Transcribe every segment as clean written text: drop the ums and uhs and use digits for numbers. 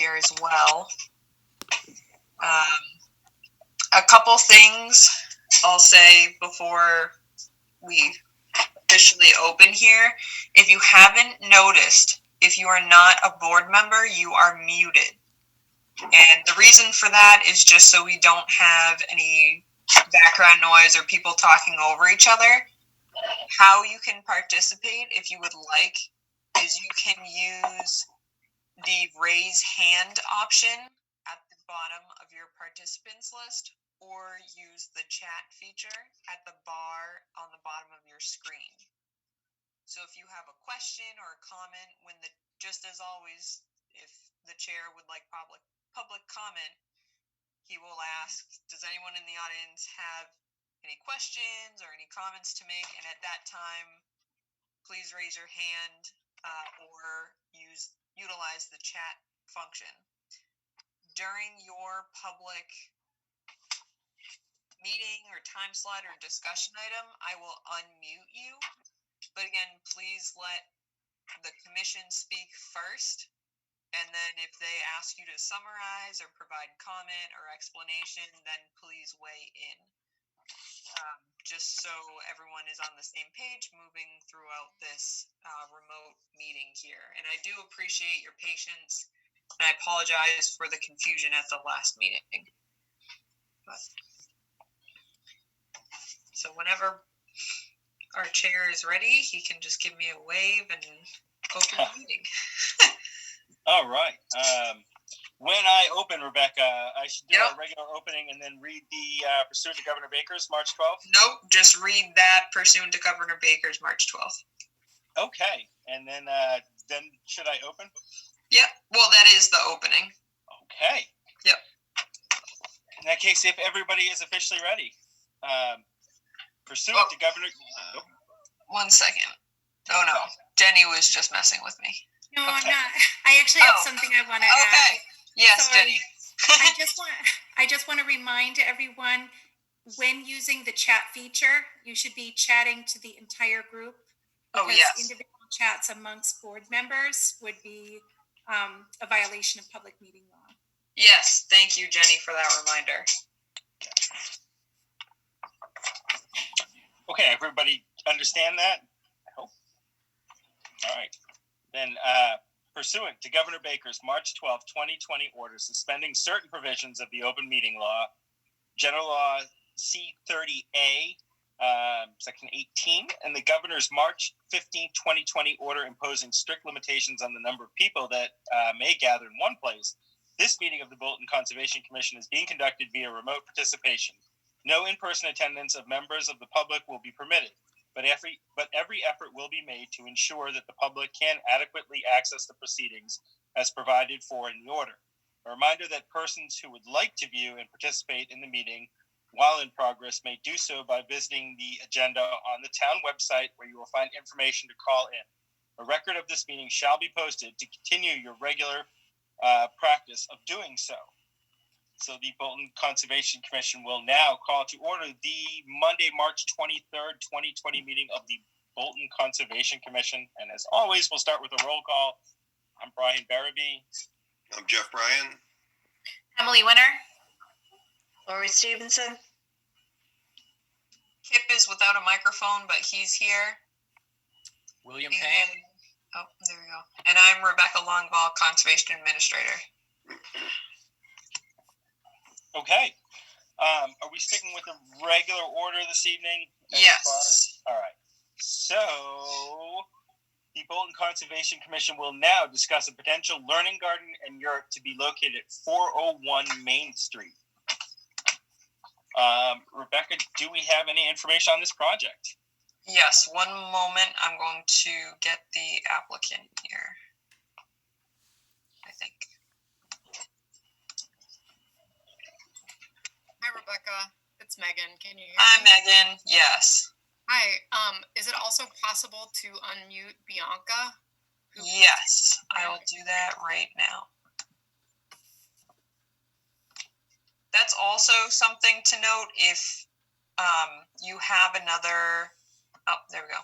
here as well. A couple things I'll say before we officially open here. If you haven't noticed, if you are not a board member, you are muted. And the reason for that is just so we don't have any background noise or people talking over each other. How you can participate, if you would like, is you can use the raise hand option at the bottom of your participants list, or use the chat feature at the bar on the bottom of your screen. So if you have a question or a comment, just as always, if the chair would like public comment, he will ask, does anyone in the audience have any questions or any comments to make? And at that time, please raise your hand or utilize the chat function. During your public meeting or time slot or discussion item, I will unmute you. But again, please let the commission speak first. And then if they ask you to summarize or provide comment or explanation, then please weigh in. Just so everyone is on the same page moving throughout this remote meeting here. And I do appreciate your patience, and I apologize for the confusion at the last meeting. So whenever our chair is ready, he can just give me a wave and open the meeting. All right. When I open, Rebecca, I should do a regular opening and then read the pursuant to Governor Baker's March 12th? Nope, just read that pursuant to Governor Baker's March 12th. Okay, and then should I open? Yep, well, that is the opening. Okay. Yep. In that case, if everybody is officially ready, pursuant to Governor... Oh. 1 second. Oh, no. Jenny was just messing with me. No, okay. I'm not. I actually have something I want to add. Okay. Yes, so Jenny. I just want to remind everyone, when using the chat feature, you should be chatting to the entire group. Because individual chats amongst board members would be a violation of public meeting law. Yes, thank you, Jenny, for that reminder. Okay, everybody understand that? I hope. All right. Then, pursuant to Governor Baker's March 12, 2020 order suspending certain provisions of the open meeting law, General Law C-30A, Section 18, and the Governor's March 15, 2020 order imposing strict limitations on the number of people that may gather in one place, this meeting of the Bolton Conservation Commission is being conducted via remote participation. No in-person attendance of members of the public will be permitted, but every effort will be made to ensure that the public can adequately access the proceedings as provided for in the order. A reminder that persons who would like to view and participate in the meeting while in progress may do so by visiting the agenda on the town website, where you will find information to call in. A record of this meeting shall be posted to continue your regular practice of doing so. So the Bolton Conservation Commission will now call to order the Monday, March 23rd, 2020 meeting of the Bolton Conservation Commission. And as always, we'll start with a roll call. I'm Brian Barabee. I'm Jeff Bryan. Emily Winter. Lori Stevenson. Kip is without a microphone, but he's here. William Payne. Oh, there we go. And I'm Rebecca Longvall, Conservation Administrator. Okay. Are we sticking with the regular order this evening? Yes. All right. So, the Bolton Conservation Commission will now discuss a potential learning garden and yurt to be located at 401 Main Street. Rebecca, do we have any information on this project? Yes. One moment. I'm going to get the applicant here, I think. Hi, Rebecca. It's Megan. Can you hear me? Hi, Megan. Yes. Hi. Is it also possible to unmute Bianca? Yes. I will do that right now. That's also something to note if you have another... Oh, there we go.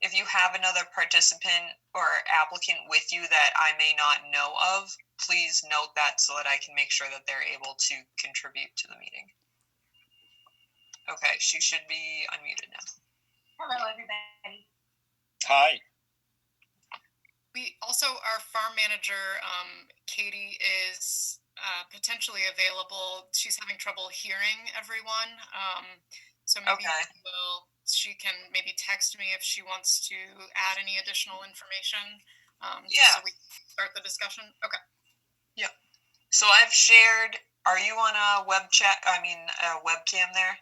if you have another participant or applicant with you that I may not know of, please note that so that I can make sure that they're able to contribute to the meeting. Okay, she should be unmuted now. Hello, everybody. Hi. We also, our farm manager, Katie, is potentially available. She's having trouble hearing everyone. So maybe she can maybe text me if she wants to add any additional information. Just so we can start the discussion. Okay. Yep. So I've shared, are you on a webcam there?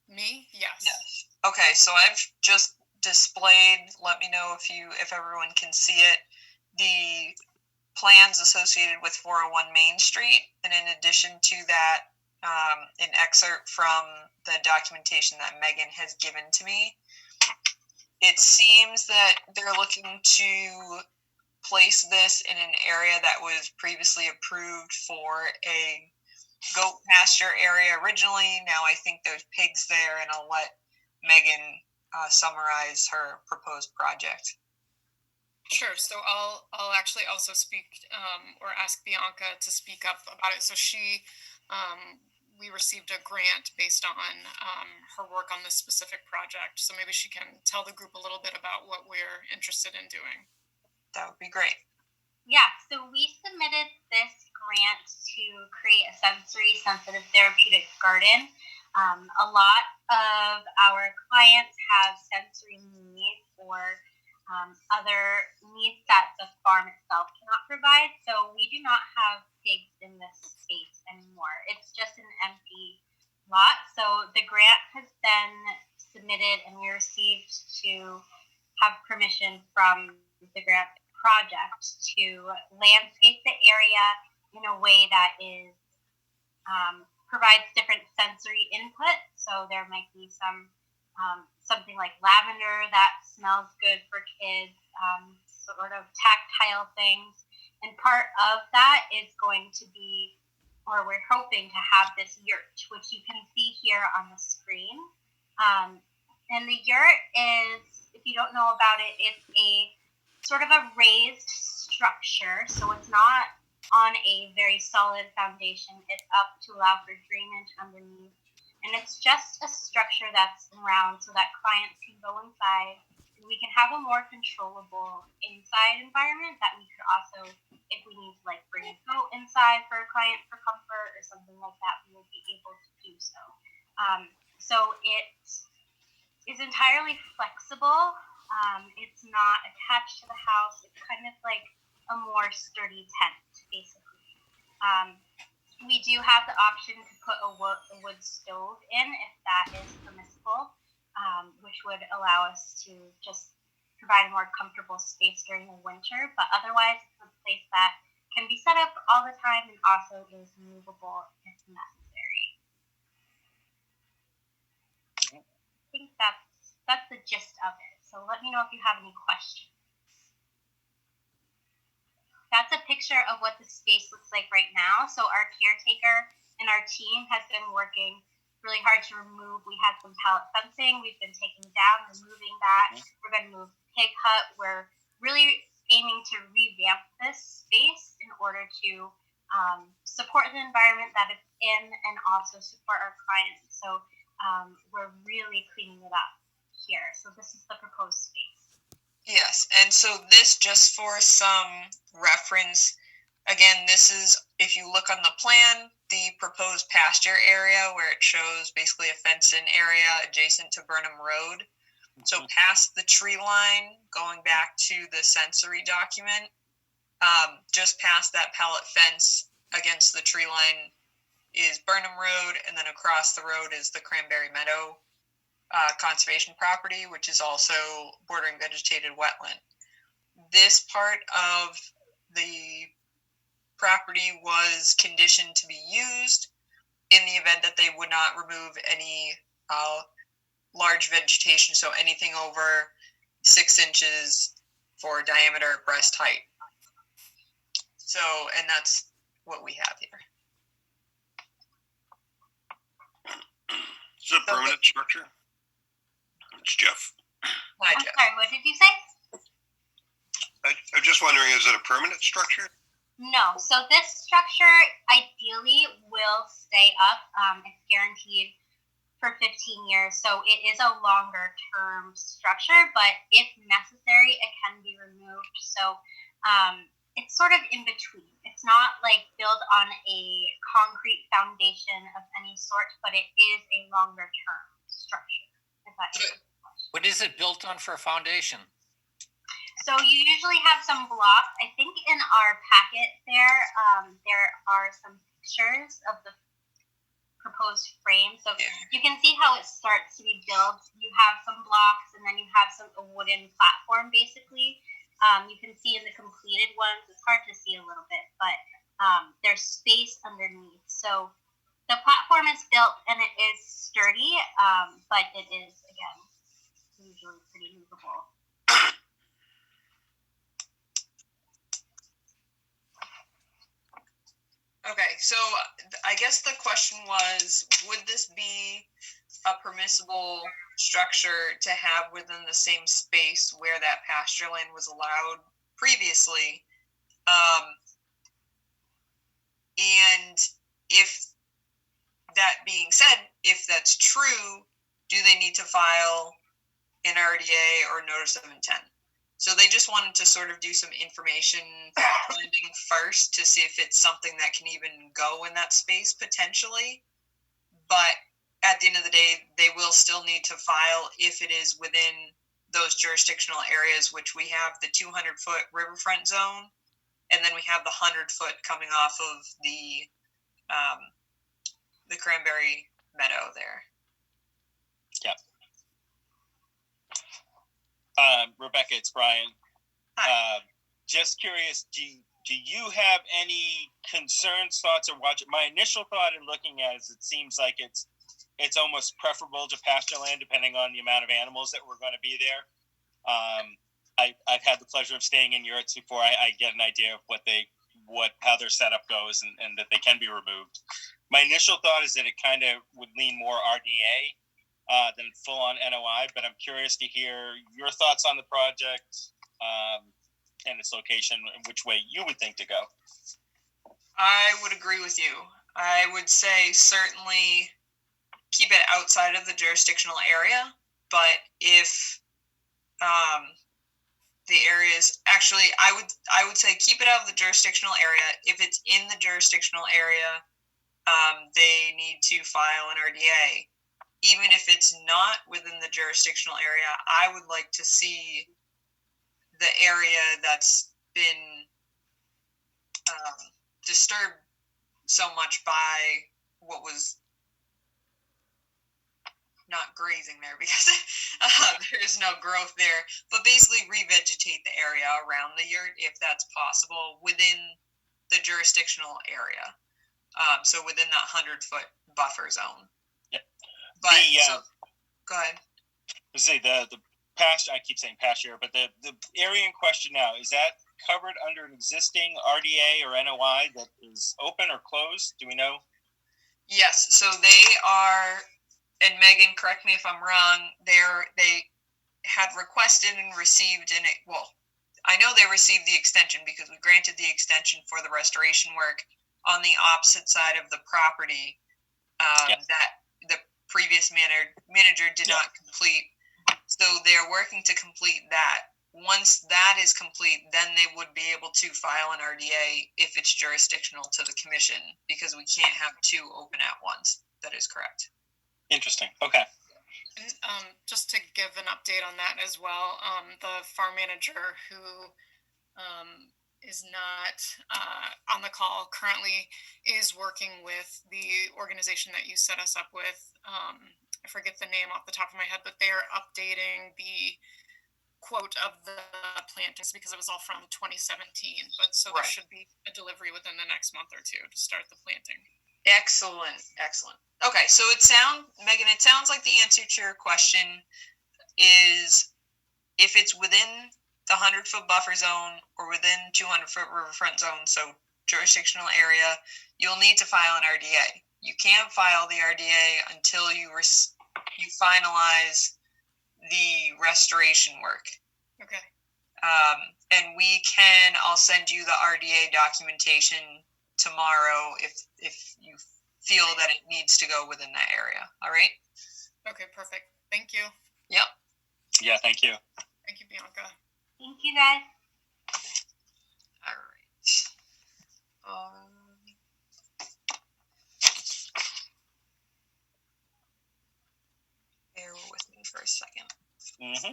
Me? Yes. Yes. Okay, so I've just displayed, let me know if everyone can see it, the plans associated with 401 Main Street, and in addition to that, an excerpt from the documentation that Megan has given to me. It seems that they're looking to place this in an area that was previously approved for a goat pasture area originally. Now I think there's pigs there, and I'll let Megan summarize her proposed project. Sure. So I'll actually also speak or ask Bianca to speak up about it. So we received a grant based on her work on this specific project. So maybe she can tell the group a little bit about what we're interested in doing. That would be great. Yeah, so we submitted this grant to create a sensory sensitive therapeutic garden. A lot of our clients have sensory needs or other needs that the farm itself cannot provide. So we do not have pigs in this space anymore. It's just an empty lot. So the grant has been submitted, and we received to have permission from the grant project to landscape the area in a way that is provides different sensory input. So there might be something like lavender that smells good for kids, sort of tactile things. And part of that is going to be, or we're hoping to have this yurt, which you can see here on the screen. And the yurt is, if you don't know about it, it's a sort of a raised structure. So it's not on a very solid foundation. It's up to allow for drainage underneath. And it's just a structure that's round so that clients can go inside, and we can have a more controllable inside environment that we could also, if we need to like bring a goat inside for a client for comfort or something like that, we will be able to do so. So it is entirely flexible. It's not attached to the house. It's kind of like a more sturdy tent, basically. We do have the option to put a wood stove in if that is permissible, which would allow us to just provide a more comfortable space during the winter. But otherwise, it's a place that can be set up all the time and also is movable if necessary. I think that's the gist of it. So let me know if you have any questions. That's a picture of what the space looks like right now. So our caretaker and our team has been working really hard to remove. We had some pallet fencing. We've been taking down, removing that. We're going to move the pig hut. We're really aiming to revamp this space in order to support the environment that it's in and also support our clients. So we're really cleaning it up here. So this is the proposed space. Yes, and so this, just for some reference, again, this is, if you look on the plan, the proposed pasture area where it shows basically a fenced-in area adjacent to Burnham Road. So past the tree line, going back to the sensory document, just past that pallet fence against the tree line is Burnham Road, and then across the road is the Cranberry Meadow conservation property, which is also bordering vegetated wetland. This part of the property was conditioned to be used in the event that they would not remove any large vegetation, so anything over 6 inches for diameter at breast height. So, and that's what we have here. Is it a permanent structure? It's Jeff. Hi, I'm Jeff. sorry, what did you say? I'm just wondering, is it a permanent structure? No. So this structure ideally will stay up. It's guaranteed for 15 years. So it is a longer term structure, but if necessary, it can be removed. So it's sort of in between. It's not like built on a concrete foundation of any sort, but it is a longer term structure. If that answers the question. What is it built on for a foundation? So you usually have some blocks. I think in our packet there are some pictures of the proposed frame. So you can see how it starts to be built. You have some blocks, and then you have a wooden platform, basically. You can see in the completed ones, it's hard to see a little bit, but there's space underneath. So the platform is built, and it is sturdy, but it is, again, usually pretty movable. Okay, so I guess the question was, would this be a permissible structure to have within the same space where that pasture land was allowed previously? And if that being said, if that's true, do they need to file an RDA or notice of intent? So they just wanted to sort of do some information finding first to see if it's something that can even go in that space potentially. But at the end of the day, they will still need to file if it is within those jurisdictional areas, which we have the 200-foot riverfront zone, and then we have the 100-foot coming off of the Cranberry Meadow there. Yep. Rebecca, it's Brian. Hi. Just curious, do you have any concerns, thoughts, or watch? My initial thought in looking at it is it seems like it's almost preferable to pasture land depending on the amount of animals that were going to be there. I've had the pleasure of staying in yurts before. I get an idea of how their setup goes and that they can be removed. My initial thought is that it kind of would lean more RDA than full-on NOI, but I'm curious to hear your thoughts on the project and its location, and which way you would think to go. I would agree with you. I would say certainly keep it outside of the jurisdictional area, but if the areas actually, I would say keep it out of the jurisdictional area. If it's in the jurisdictional area, they need to file an RDA. Even if it's not within the jurisdictional area, I would like to see the area that's been disturbed so much by what was not grazing there, because there's no growth there, but basically revegetate the area around the yurt if that's possible within the jurisdictional area. So within that 100-foot buffer zone. Yep. But go ahead. See the pasture. I keep saying pasture, but the area in question now, is that covered under an existing RDA or NOI that is open or closed? Do we know? Yes. So they are, and Megan, correct me if I'm wrong. They had requested and received, I know they received the extension because we granted the extension for the restoration work on the opposite side of the property that the previous manager did not complete. So they're working to complete that. Once that is complete, then they would be able to file an RDA if it's jurisdictional to the commission, because we can't have two open at once. That is correct. Interesting. Okay. And just to give an update on that as well, the farm manager who is not on the call currently is working with the organization that you set us up with. I forget the name off the top of my head, but they're updating the quote of the plantings because it was all from 2017. But so there should be a delivery within the next month or two to start the planting. Excellent. Okay, so Megan, it sounds like the answer to your question is if it's within the 100-foot buffer zone or within 200-foot riverfront zone, so jurisdictional area, you'll need to file an RDA. You can't file the RDA until you finalize the restoration work. Okay. And I'll send you the RDA documentation tomorrow if you feel that it needs to go within that area. All right? Okay, perfect. Thank you. Yep. Yeah, thank you. Thank you, Bianca. Thank you, guys. All right. Bear with me for a second. Mm-hmm.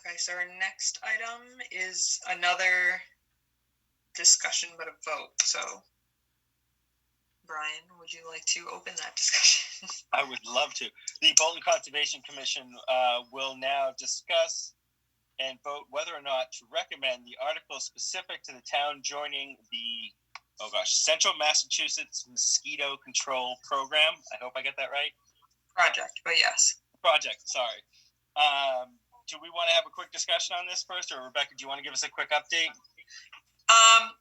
Okay, so our next item is another discussion but a vote. So, Brian, would you like to open that discussion? I would love to. The Bolton Conservation Commission will now discuss and vote whether or not to recommend the article specific to the town joining the Central Massachusetts Mosquito Control Program. I hope I get that right. Project, but yes. Project, sorry. Do we want to have a quick discussion on this first, or Rebecca, do you want to give us a quick update?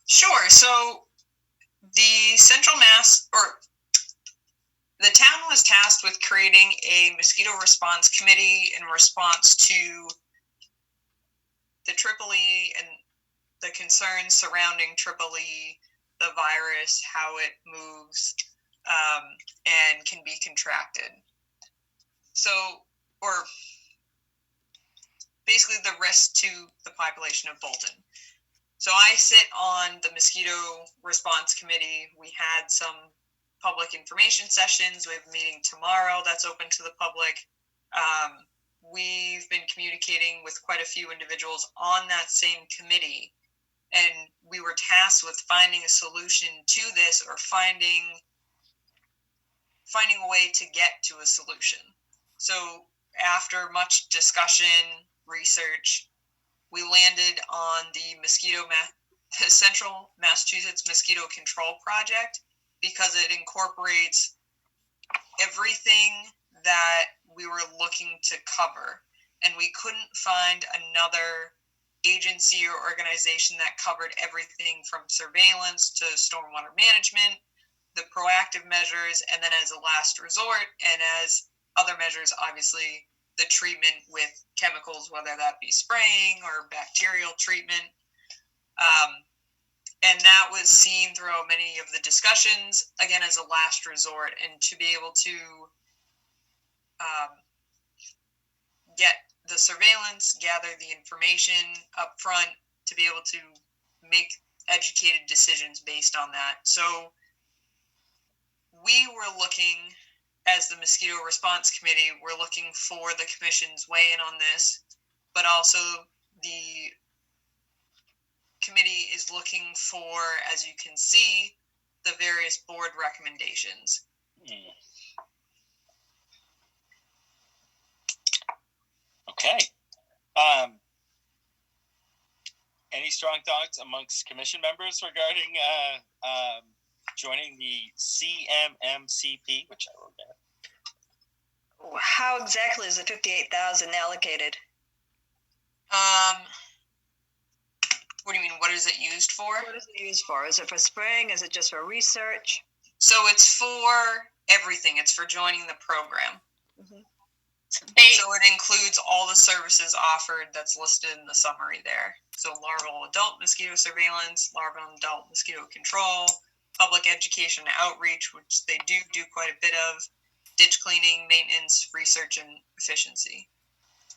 Sure. So the the town was tasked with creating a mosquito response committee in response to the Tripoli and the concerns surrounding Tripoli, the virus, how it moves, and can be contracted. So, or basically the risk to the population of Bolton. So I sit on the mosquito response committee. We had some public information sessions. We have a meeting tomorrow that's open to the public. We've been communicating with quite a few individuals on that same committee, and we were tasked with finding a solution to this, or finding a way to get to a solution. So after much discussion, research, we landed on the Central Massachusetts Mosquito Control Project, because it incorporates everything that we were looking to cover. And we couldn't find another agency or organization that covered everything from surveillance to stormwater management, the proactive measures, and then as a last resort, and as other measures, obviously, the treatment with chemicals, whether that be spraying or bacterial treatment. And that was seen throughout many of the discussions, again, as a last resort, and to be able to get the surveillance, gather the information up front, to be able to make educated decisions based on that. So we were looking, as the Mosquito Response Committee, we're looking for the commission's weigh in on this, but also the committee is looking for, as you can see, the various board recommendations. Okay. Any strong thoughts amongst commission members regarding joining the CMMCP, which I wrote down? How exactly is the 58,000 allocated? What do you mean? What is it used for? What is it used for? Is it for spraying? Is it just for research? So it's for everything. It's for joining the program. Mm-hmm. So it includes all the services offered that's listed in the summary there. So larval adult mosquito surveillance, larval and adult mosquito control, public education and outreach, which they do quite a bit of, ditch cleaning, maintenance, research, and efficiency.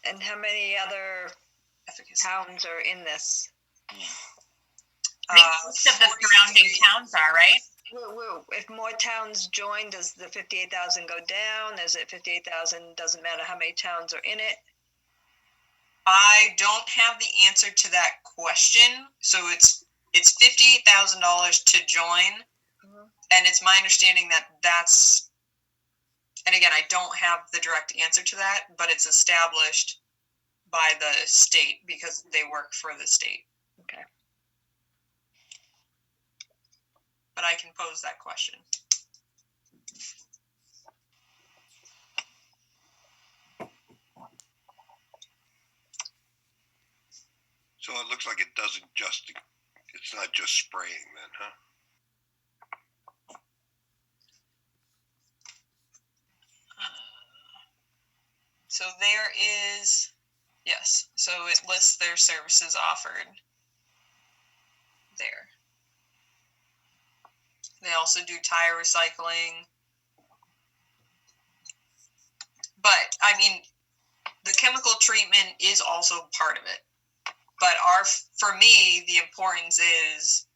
And how many other towns are in this? I think most of the surrounding towns are, right? If more towns join, does the 58,000 go down? Is it 58,000? Doesn't matter how many towns are in it. I don't have the answer to that question. So it's $58,000 to join, And it's my understanding that that's, and again, I don't have the direct answer to that, but it's established by the state because they work for the state. Okay. But I can pose that question. So it looks like it doesn't just, it's not just spraying then, huh? So there is, yes, so it lists their services offered there. They also do tire recycling. But, I mean, the chemical treatment is also part of it. But for me, the importance is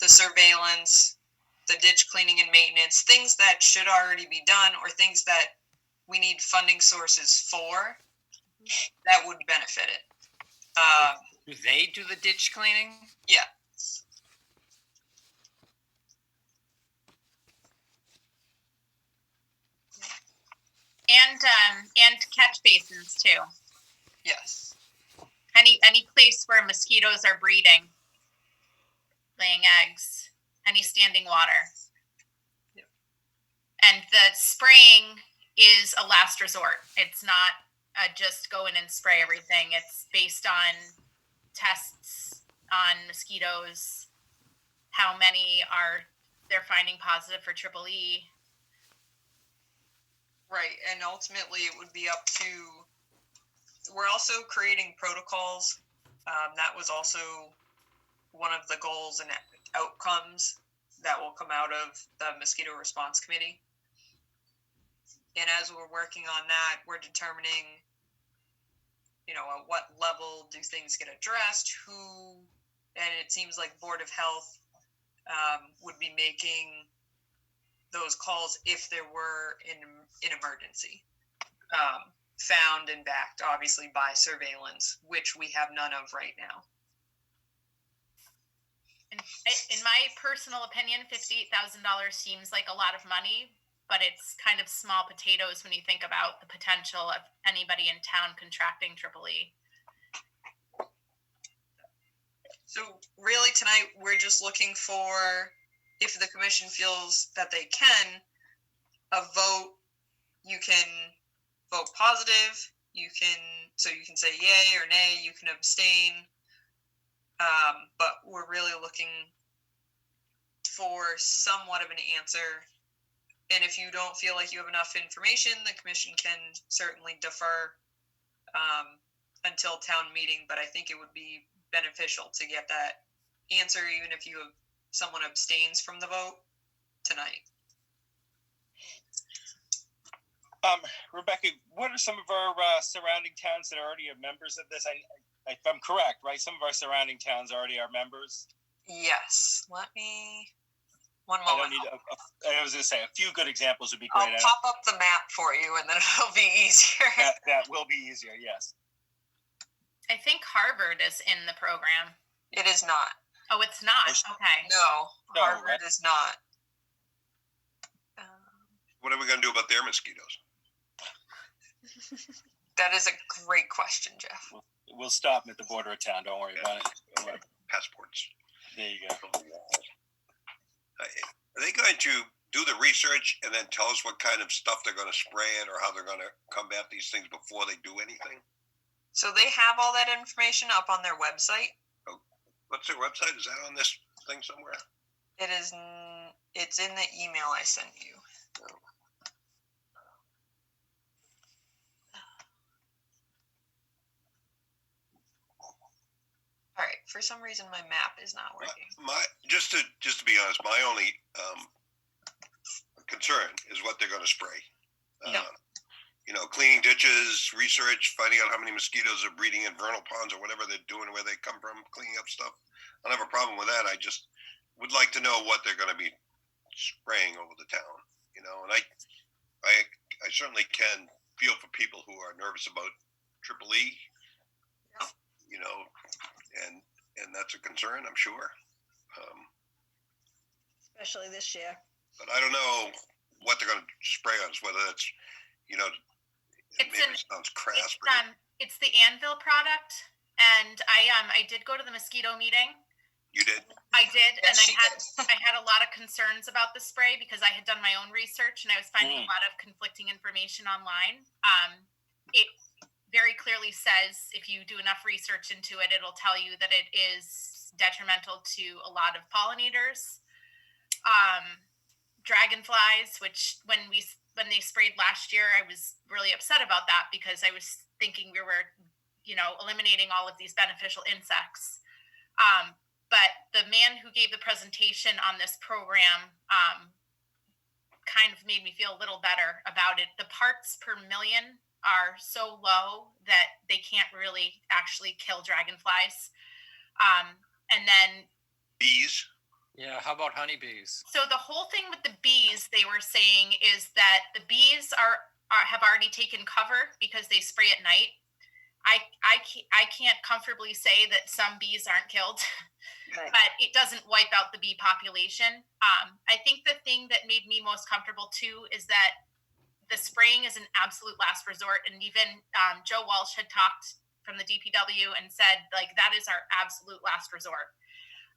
the surveillance, the ditch cleaning and maintenance, things that should already be done or things that we need funding sources for that would benefit it. Do they do the ditch cleaning? Yeah. And catch basins too. Yes. Any place where mosquitoes are breeding, laying eggs, any standing water. Yep. And the spraying is a last resort. It's not just go in and spray everything. It's based on tests on mosquitoes, how many they're finding positive for EEE. Right, and ultimately it would be up to, we're also creating protocols. That was also one of the goals and outcomes that will come out of the Mosquito Response Committee. And as we're working on that, we're determining, at what level do things get addressed, and it seems like Board of Health would be making those calls if there were an emergency, found and backed, obviously, by surveillance, which we have none of right now. In my personal opinion, $58,000 seems like a lot of money, but it's kind of small potatoes when you think about the potential of anybody in town contracting EEE. So really tonight, we're just looking for, if the commission feels that they can, a vote. You can vote positive. You can say yay or nay. You can abstain. But we're really looking for somewhat of an answer. And if you don't feel like you have enough information, the commission can certainly defer until town meeting. But I think it would be beneficial to get that answer, even if someone abstains from the vote tonight. Rebecca, what are some of our surrounding towns that already are members of this? If I'm correct, right? Some of our surrounding towns already are members. Yes. Let me. One moment. I was going to say, a few good examples would be great. I'll pop up the map for you, and then it'll be easier. That will be easier, yes. I think Harvard is in the program. It is not. Oh, it's not? Okay. No, Harvard is not. What are we going to do about their mosquitoes? That is a great question, Jeff. We'll stop them at the border of town. Don't worry about it. Passports. There you go. Are they going to do the research and then tell us what kind of stuff they're going to spray it or how they're going to combat these things before they do anything? So they have all that information up on their website. Oh, what's their website? Is that on this thing somewhere? It is. It's in the email I sent you. Oh. All right. For some reason, my map is not working. Just to be honest, my only concern is what they're going to spray. Cleaning ditches, research, finding out how many mosquitoes are breeding in vernal ponds or whatever they're doing, where they come from, cleaning up stuff. I don't have a problem with that. I just would like to know what they're going to be spraying over the town. And I certainly can feel for people who are nervous about EEE. And that's a concern, I'm sure. especially this year. But I don't know what they're going to spray on us, whether it's, maybe it sounds crass, but It's the Anvil product, and I did go to the mosquito meeting. you did? I did, Yes, and she did. I had a lot of concerns about the spray because I had done my own research and I was finding a lot of conflicting information online. It very clearly says if you do enough research into it, it'll tell you that it is detrimental to a lot of pollinators, dragonflies, which when they sprayed last year, I was really upset about that because I was thinking we were, eliminating all of these beneficial insects. But the man who gave the presentation on this program kind of made me feel a little better about it. The parts per million are so low that they can't really actually kill dragonflies. And then Bees? Yeah, how about honeybees? so the whole thing with the bees, they were saying, is that the bees have already taken cover because they spray at night. I can't comfortably say that some bees aren't killed, Right. but it doesn't wipe out the bee population. I think the thing that made me most comfortable too is that the spraying is an absolute last resort. And even Joe Walsh had talked from the DPW and said, like, that is our absolute last resort.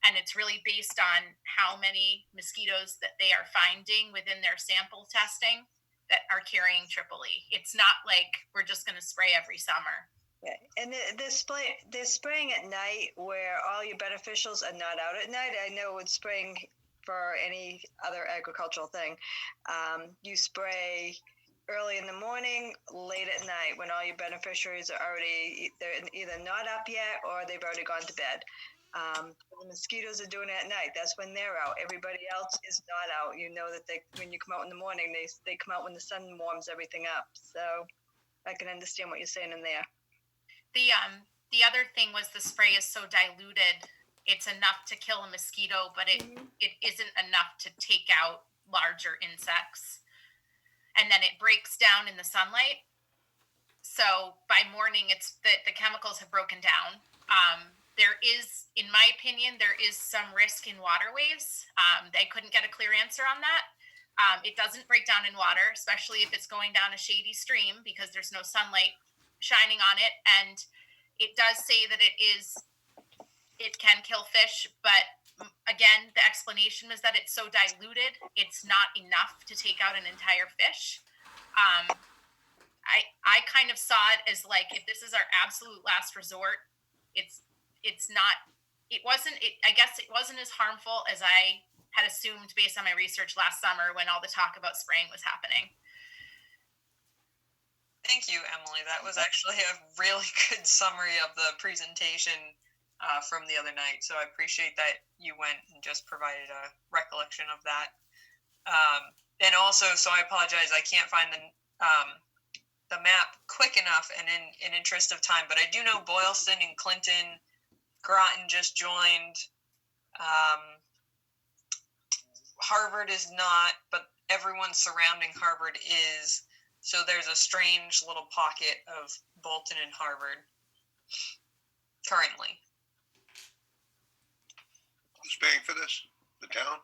And it's really based on how many mosquitoes that they are finding within their sample testing that are carrying Triple E. It's not like we're just going to spray every summer. Yeah. And they're spraying at night where all your beneficials are not out at night. I know with spraying for any other agricultural thing, you spray early in the morning, late at night when all your beneficiaries are already either not up yet or they've already gone to bed. The mosquitoes are doing it at night. That's when they're out. Everybody else is not out. You know that when you come out in the morning, they come out when the sun warms everything up. So I can understand what you're saying in there. The other thing was the spray is so diluted. It's enough to kill a mosquito, but it isn't enough to take out larger insects. And then it breaks down in the sunlight. So by morning, it's the chemicals have broken down. There is, in my opinion, there is some risk in waterways. I couldn't get a clear answer on that. It doesn't break down in water, especially if it's going down a shady stream because there's no sunlight shining on it. And it does say that it can kill fish, but again, the explanation is that it's so diluted, it's not enough to take out an entire fish. I kind of saw it as like, if this is our absolute last resort, I guess it wasn't as harmful as I had assumed based on my research last summer when all the talk about spraying was happening. Thank you, Emily. That was actually a really good summary of the presentation from the other night. So I appreciate that you went and just provided a recollection of that. And also, so I apologize, I can't find the map quick enough and in interest of time, but I do know Boylston and Clinton, Groton just joined. Harvard is not, but everyone surrounding Harvard is. So there's a strange little pocket of Bolton and Harvard currently. Who's paying for this? The town?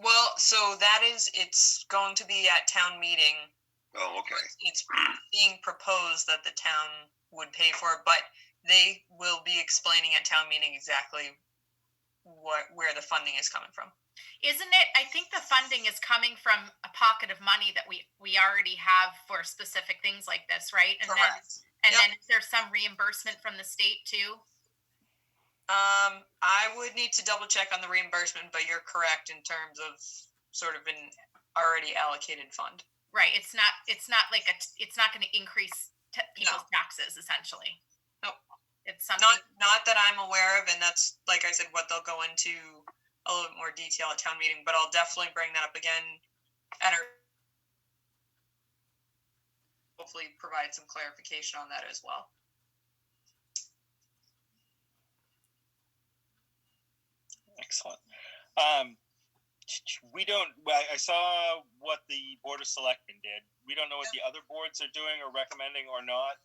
Well, so it's going to be at town meeting. Oh, okay. It's being proposed that the town would pay for it, but they will be explaining at town meeting exactly where the funding is coming from. Isn't it? I think the funding is coming from a pocket of money that we already have for specific things like this, right? And Correct. Then is there some reimbursement from the state too? I would need to double check on the reimbursement, but you're correct in terms of sort of an already allocated fund. Right. It's not like it's not going to increase people's taxes essentially. Nope. It's something not that I'm aware of, and that's, like I said, what they'll go into a little bit more detail at town meeting, but I'll definitely bring that up again and hopefully provide some clarification on that as well. Excellent. I saw what the Board of Selectmen did. We don't know what the other boards are doing or recommending or not.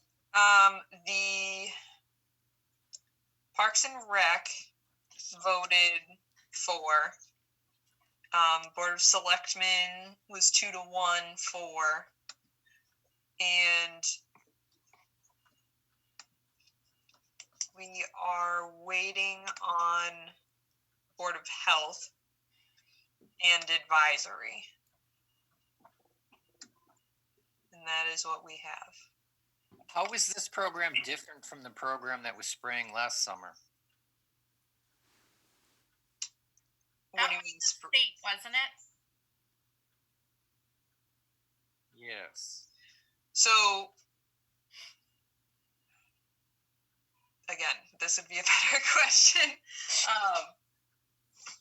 The Parks and Rec voted for Board of Selectmen was 2-1 for, and we are waiting on Board of Health and Advisory. And that is what we have. How is this program different from the program that was spraying last summer? What That do you was mean? the state, wasn't it? Yes. So, again, this would be a better question.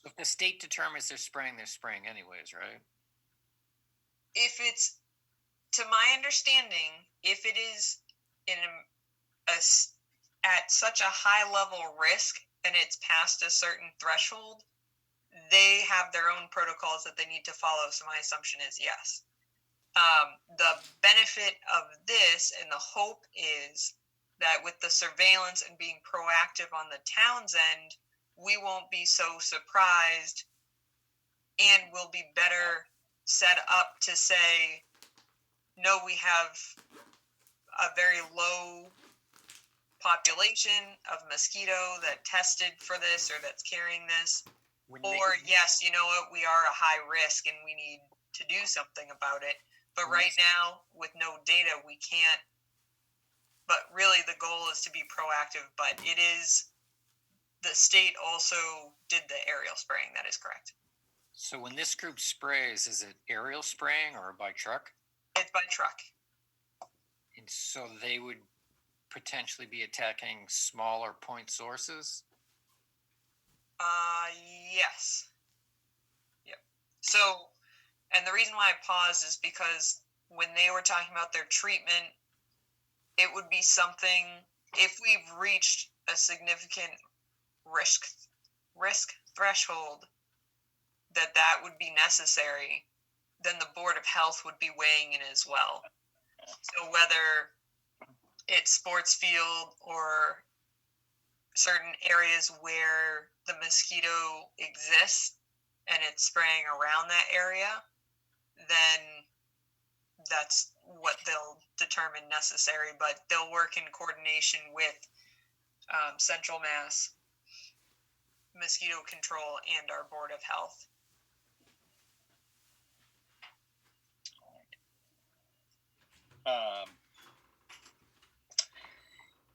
If the state determines they're spraying anyways, right? If it's, to my understanding, if it is in at such a high level risk and it's past a certain threshold, they have their own protocols that they need to follow. So my assumption is yes. The benefit of this and the hope is that with the surveillance and being proactive on the town's end, we won't be so surprised and we'll be better set up to say, no, we have a very low population of mosquito that tested for this or that's carrying this. Or yes, you know what, we are a high risk and we need to do something about it. But right now, with no data, we can't. But really, the goal is to be proactive. But it is, the state also did the aerial spraying. That is correct. So when this group sprays, is it aerial spraying or by truck? It's by truck. And so they would potentially be attacking smaller point sources? Yes. Yep. So, and the reason why I paused is because when they were talking about their treatment, it would be something, if we've reached a significant risk threshold, that would be necessary, then the Board of Health would be weighing in as well. So whether it's sports field or certain areas where the mosquito exists and it's spraying around that area, then that's what they'll determine necessary. But they'll work in coordination with Central Mass Mosquito Control and our Board of Health.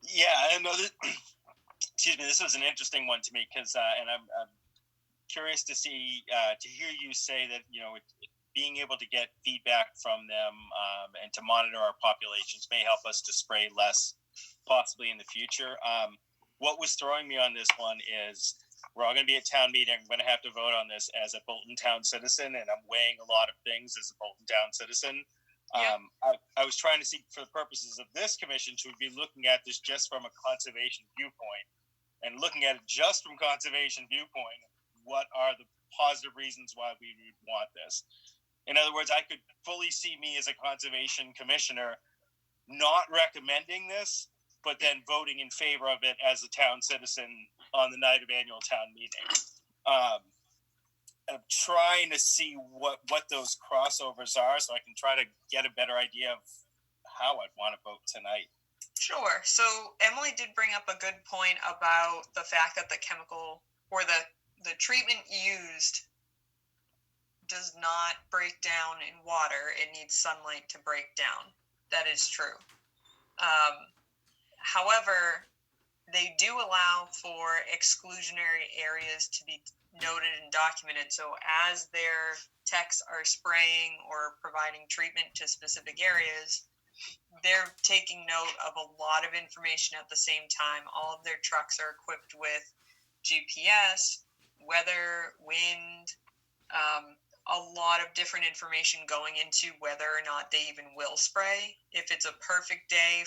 Yeah, another. Excuse me. This was an interesting one to me because, and I'm curious to see to hear you say that being able to get feedback from them and to monitor our populations may help us to spray less, possibly in the future. What was throwing me on this one is we're all going to be at town meeting. I'm going to have to vote on this as a Bolton Town citizen, and I'm weighing a lot of things as a Bolton Town citizen. Yeah. I was trying to see, for the purposes of this commission, should we be looking at this just from a conservation viewpoint, and looking at it just from conservation viewpoint, what are the positive reasons why we would want this? In other words, I could fully see me as a conservation commissioner not recommending this, but then voting in favor of it as a town citizen on the night of annual town meeting. I'm trying to see what those crossovers are so I can try to get a better idea of how I'd want to vote tonight. Sure. So Emily did bring up a good point about the fact that the chemical or the treatment used does not break down in water. It needs sunlight to break down. That is true. However, they do allow for exclusionary areas to be noted and documented. So as their techs are spraying or providing treatment to specific areas, they're taking note of a lot of information at the same time. All of their trucks are equipped with GPS, weather, wind, a lot of different information going into whether or not they even will spray. If it's a perfect day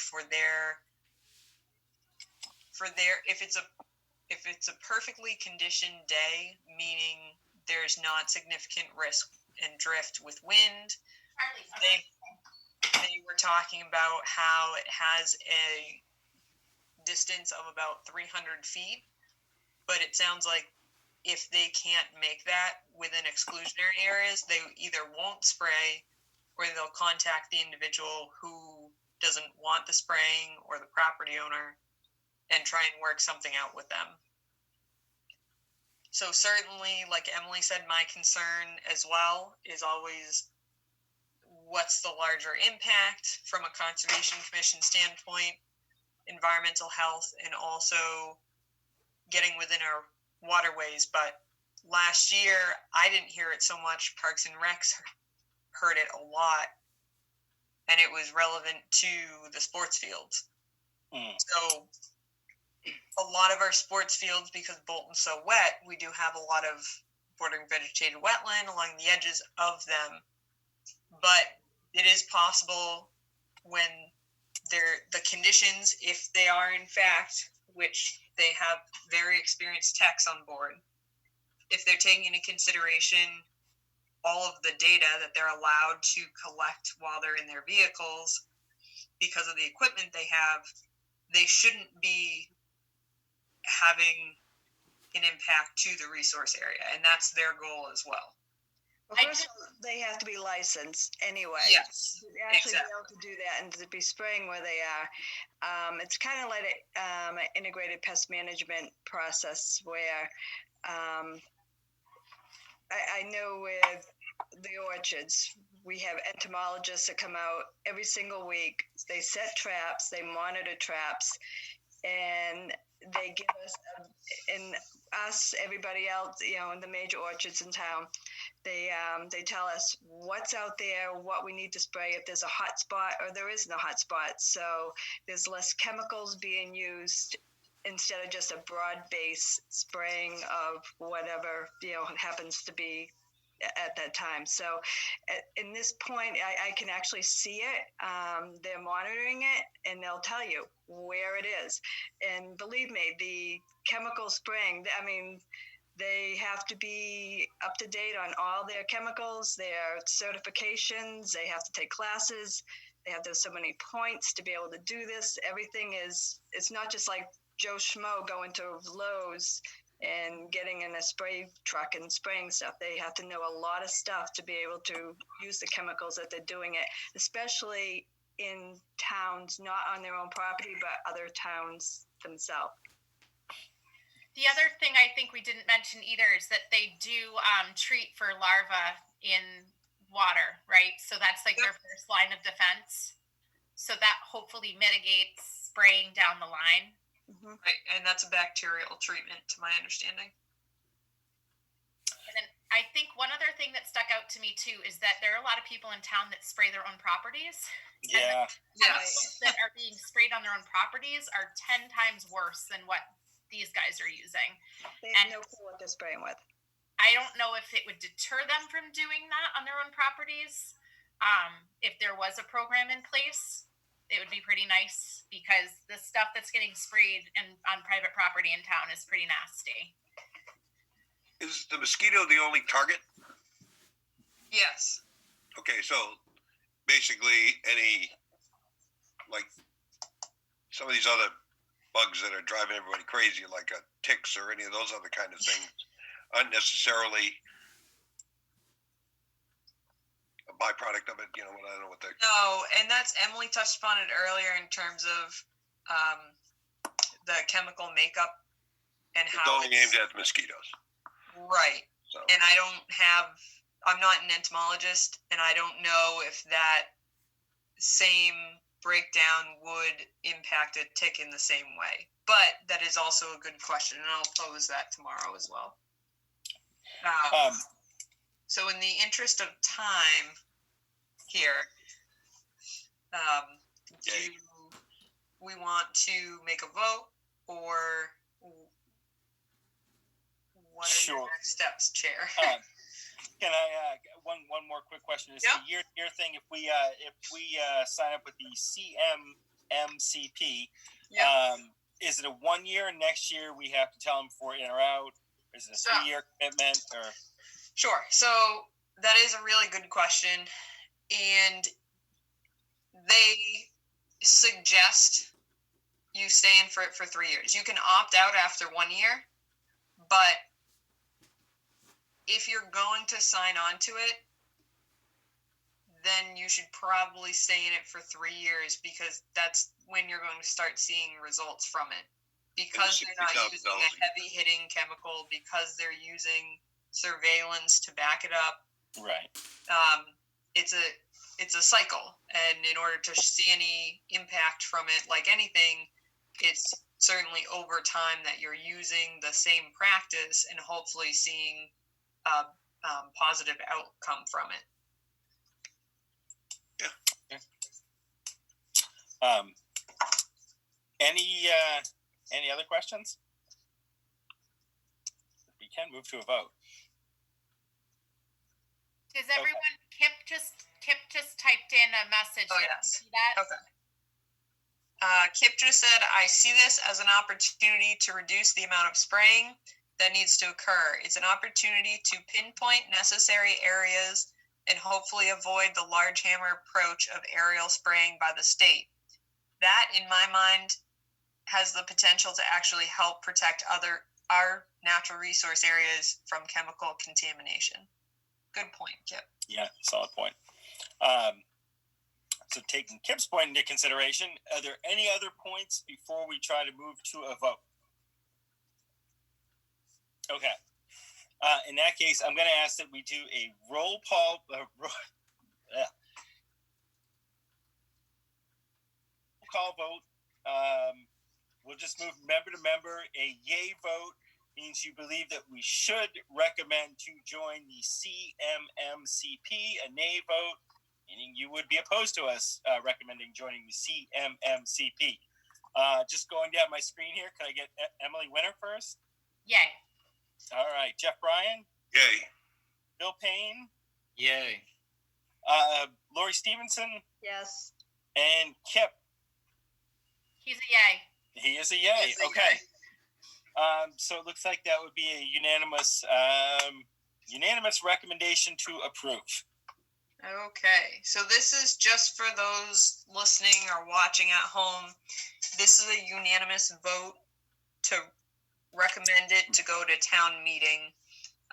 if it's a perfectly conditioned day, meaning there's not significant risk and drift with wind, they were talking about how it has a distance of about 300 feet, but it sounds like if they can't make that within exclusionary areas, they either won't spray or they'll contact the individual who doesn't want the spraying or the property owner and try and work something out with them. So certainly, like Emily said, my concern as well is always what's the larger impact from a conservation commission standpoint, environmental health, and also getting within our waterways. But last year, I didn't hear it so much. Parks and Recs heard it a lot, and it was relevant to the sports fields. So a lot of our sports fields, because Bolton's so wet, we do have a lot of bordering vegetated wetland along the edges of them. But it is possible when the conditions, if they are in fact, which they have very experienced techs on board, if they're taking into consideration all of the data that they're allowed to collect while they're in their vehicles because of the equipment they have, they shouldn't be having an impact to the resource area, and that's their goal as well. Well, first of all, they have to be licensed anyway. Yes, to actually exactly. be able to do that and to be spraying where they are. It's kind of like an integrated pest management process where I know with the orchards, we have entomologists that come out every single week. They set traps, they monitor traps, and they give us, and us, everybody else, in the major orchards in town, they tell us what's out there, what we need to spray, if there's a hot spot or there isn't a hot spot. So there's less chemicals being used instead of just a broad base spraying of whatever, happens to be at that time. So in this point, I can actually see it. They're monitoring it, and they'll tell you where it is. And believe me, the chemical spraying, they have to be up to date on all their chemicals, their certifications. They have to take classes. They have to have so many points to be able to do this. Everything is, it's not just like Joe Schmo going to Lowe's and getting in a spray truck and spraying stuff. They have to know a lot of stuff to be able to use the chemicals that they're doing it, especially in towns, not on their own property, but other towns themselves. The other thing I think we didn't mention either is that they do treat for larvae in water, right? So that's like their first line of defense. So that hopefully mitigates spraying down the line. Mm-hmm. Right, and that's a bacterial treatment, to my understanding. And then I think one other thing that stuck out to me too is that there are a lot of people in town that spray their own properties. Yeah. And the chemicals that are being sprayed on their own properties are 10 times worse than what these guys are using. They have no clue what they're spraying with. I don't know if it would deter them from doing that on their own properties. If there was a program in place, it would be pretty nice, because the stuff that's getting sprayed on private property in town is pretty nasty. Is the mosquito the only target? Yes. Okay, so basically like some of these other bugs that are driving everybody crazy, like ticks or any of those other kind of things, aren't necessarily a byproduct of it. I don't know what they're... No, and that's, Emily touched upon it earlier in terms of the chemical makeup and It's how only aimed at mosquitoes. Right. So. And I'm not an entomologist, and I don't know if that same breakdown would impact a tick in the same way. But that is also a good question, and I'll pose that tomorrow as well. So in the interest of time here, do we want to make a vote, or what are your next steps, Chair? Can I one more quick question? Is the year thing? If we sign up with the CMMCP, is it a 1 year? Next year we have to tell them for in or out? Is it a 3-year commitment? Or sure. So that is a really good question, and they suggest you stay in for it for 3 years. You can opt out after 1 year, but if you're going to sign on to it, then you should probably stay in it for 3 years, because that's when you're going to start seeing results from it. Because they're not using a heavy hitting chemical, because they're using surveillance to back it up. Right. It's a cycle, and in order to see any impact from it, like anything, it's certainly over time that you're using the same practice and hopefully seeing a positive outcome from it. Any other questions? We can move to a vote. Does everyone? Kip just typed in a message. Oh, Did yes. you see that? Okay. Kip just said, I see this as an opportunity to reduce the amount of spraying that needs to occur. It's an opportunity to pinpoint necessary areas and hopefully avoid the large hammer approach of aerial spraying by the state. That, in my mind, has the potential to actually help protect our natural resource areas from chemical contamination. Good point, Kip. Yeah, solid point. So taking Kip's point into consideration, are there any other points before we try to move to a vote? Okay. In that case, I'm going to ask that we do a roll call vote. We'll just move member to member. A yay vote means you believe that we should recommend to join the CMMCP. A nay vote, meaning you would be opposed to us recommending joining the CMMCP. Just going down my screen here, can I get Emily Winter first? Yay. All right. Jeff Bryan? Yay. Bill Payne? Yay. Lori Stevenson? Yes. And Kip? He's a yay. He is a yay. Okay. So it looks like that would be a unanimous recommendation to approve. Okay, so this is just for those listening or watching at home. This is a unanimous vote to recommend it to go to town meeting.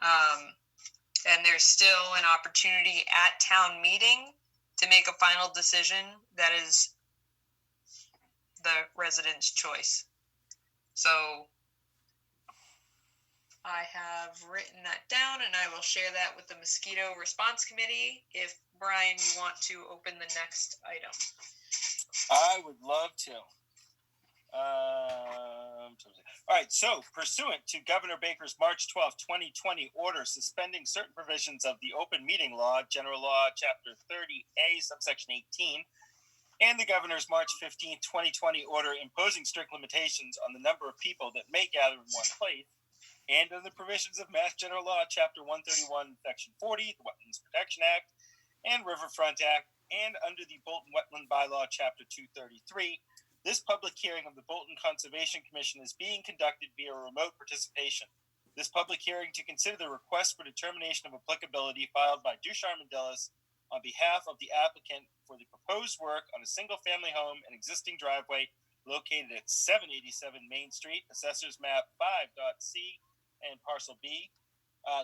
And there's still an opportunity at town meeting to make a final decision that is the resident's choice. So I have written that down, and I will share that with the Mosquito Response Committee. If, Brian, you want to open the next item. I would love to. All right, so pursuant to Governor Baker's March 12, 2020 order suspending certain provisions of the Open Meeting Law, General Law, Chapter 30A, subsection 18, and the Governor's March 15, 2020 order imposing strict limitations on the number of people that may gather in one place, and under the provisions of Mass General Law, Chapter 131, Section 40, the Wetlands Protection Act, and Riverfront Act, and under the Bolton Wetland Bylaw, Chapter 233, this public hearing of the Bolton Conservation Commission is being conducted via remote participation. This public hearing to consider the request for determination of applicability filed by Ducharme and Dillis on behalf of the applicant for the proposed work on a single-family home and existing driveway located at 787 Main Street, Assessors Map 5.C and Parcel B.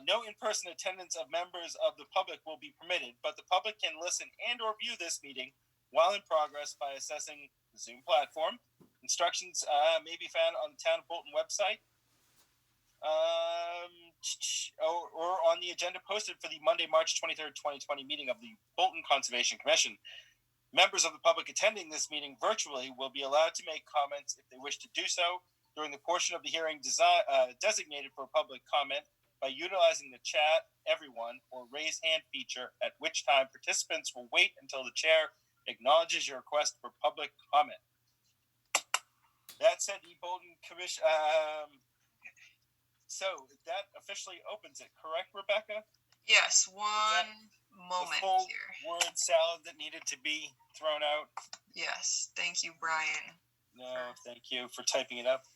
No in-person attendance of members of the public will be permitted, but the public can listen and or view this meeting while in progress by accessing the Zoom platform. Instructions may be found on the Town of Bolton website or on the agenda posted for the Monday, March 23rd, 2020 meeting of the Bolton Conservation Commission. Members of the public attending this meeting virtually will be allowed to make comments if they wish to do so during the portion of the hearing designated for public comment by utilizing the chat everyone or raise hand feature, at which time participants will wait until the chair acknowledges your request for public comment. That said, the Bolton Commission, so that officially opens it, correct, Rebecca? Yes, one moment the full here. Word salad that needed to be thrown out. Yes, thank you, Brian. No, thank you for typing it up.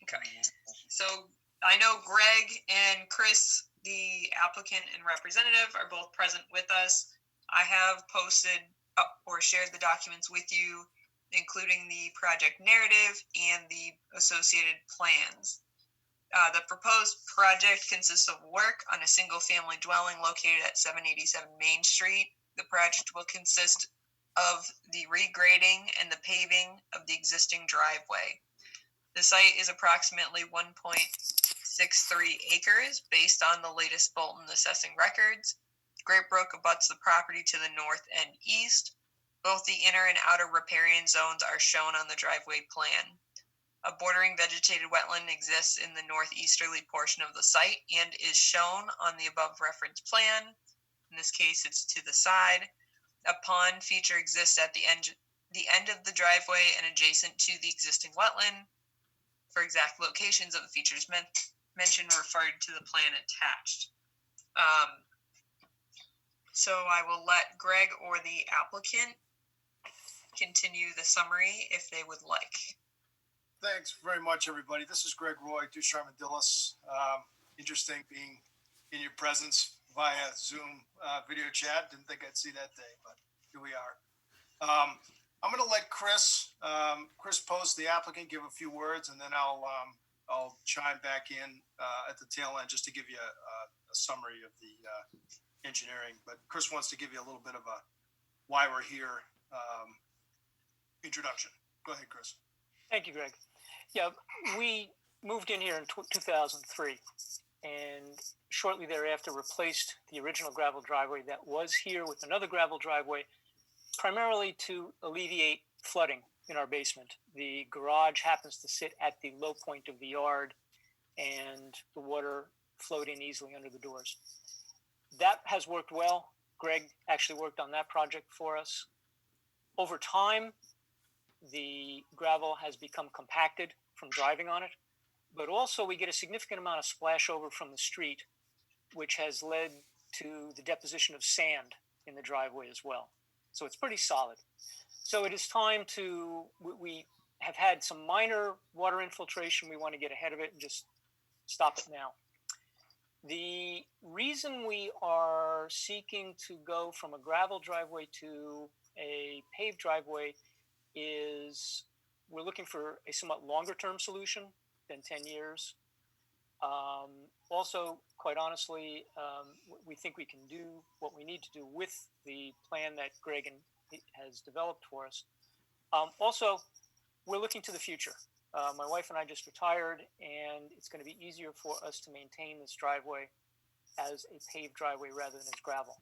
Okay, so I know Greg and Chris, the applicant and representative, are both present with us. I have posted or shared the documents with you, including the project narrative and the associated plans. The proposed project consists of work on a single-family dwelling located at 787 Main Street. The project will consist of the regrading and the paving of the existing driveway. The site is approximately 1.63 acres based on the latest Bolton assessing records. Great Brook abuts the property to the north and east. Both the inner and outer riparian zones are shown on the driveway plan. A bordering vegetated wetland exists in the northeasterly portion of the site and is shown on the above reference plan. In this case, it's to the side. A pond feature exists at the end of the driveway and adjacent to the existing wetland. For exact locations of the features mentioned, referred to the plan attached. So I will let Greg or the applicant continue the summary if they would like. Thanks very much, everybody. This is Greg Roy, Ducharme Dillis. Interesting being in your presence via Zoom video chat. Didn't think I'd see that day, but here we are. I'm going to let Chris Post, the applicant, give a few words, and then I'll chime back in at the tail end just to give you a summary of the engineering. But Chris wants to give you a little bit of a why we're here introduction. Go ahead, Chris. Thank you, Greg. Yeah, we moved in here in 2003 and shortly thereafter replaced the original gravel driveway that was here with another gravel driveway, primarily to alleviate flooding in our basement. The garage happens to sit at the low point of the yard and the water flowed in easily under the doors. That has worked well. Greg actually worked on that project for us. Over time, the gravel has become compacted from driving on it, but also we get a significant amount of splash over from the street, which has led to the deposition of sand in the driveway as well. So it's pretty solid. So it is time to, we have had some minor water infiltration. We want to get ahead of it and just stop it now. The reason we are seeking to go from a gravel driveway to a paved driveway is we're looking for a somewhat longer term solution than 10 years. Also, quite honestly, we think we can do what we need to do with the plan that Greg has developed for us. Also, we're looking to the future. My wife and I just retired, and it's going to be easier for us to maintain this driveway as a paved driveway rather than as gravel.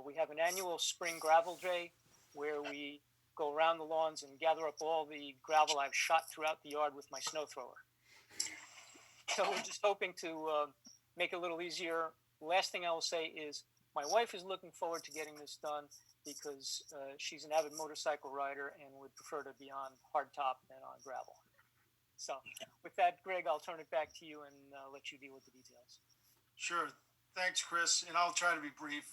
We have an annual spring gravel day where we go around the lawns and gather up all the gravel I've shot throughout the yard with my snow thrower. So we're just hoping to make it a little easier. Last thing I will say is my wife is looking forward to getting this done because she's an avid motorcycle rider and would prefer to be on hardtop than on gravel. So with that, Greg, I'll turn it back to you and let you deal with the details. Sure. Thanks, Chris. And I'll try to be brief.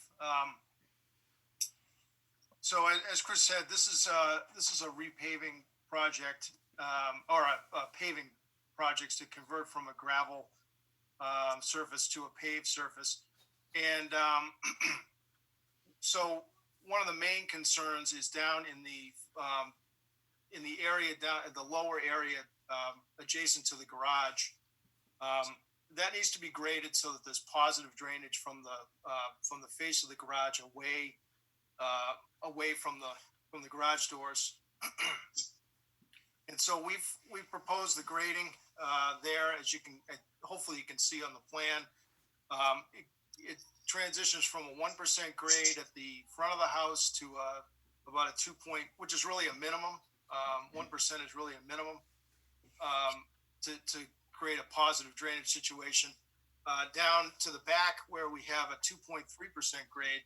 So as Chris said, this is a repaving project or a paving projects to convert from a gravel surface to a paved surface. And so one of the main concerns is down in the area, down at the lower area adjacent to the garage. That needs to be graded so that there's positive drainage from the face of the garage away from the garage doors. And so we've proposed the grading there, as you can hopefully you can see on the plan. It transitions from a 1% grade at the front of the house to about a 2 point, which is really a minimum. 1% is really a minimum to create a positive drainage situation. Down to the back where we have a 2.3% grade.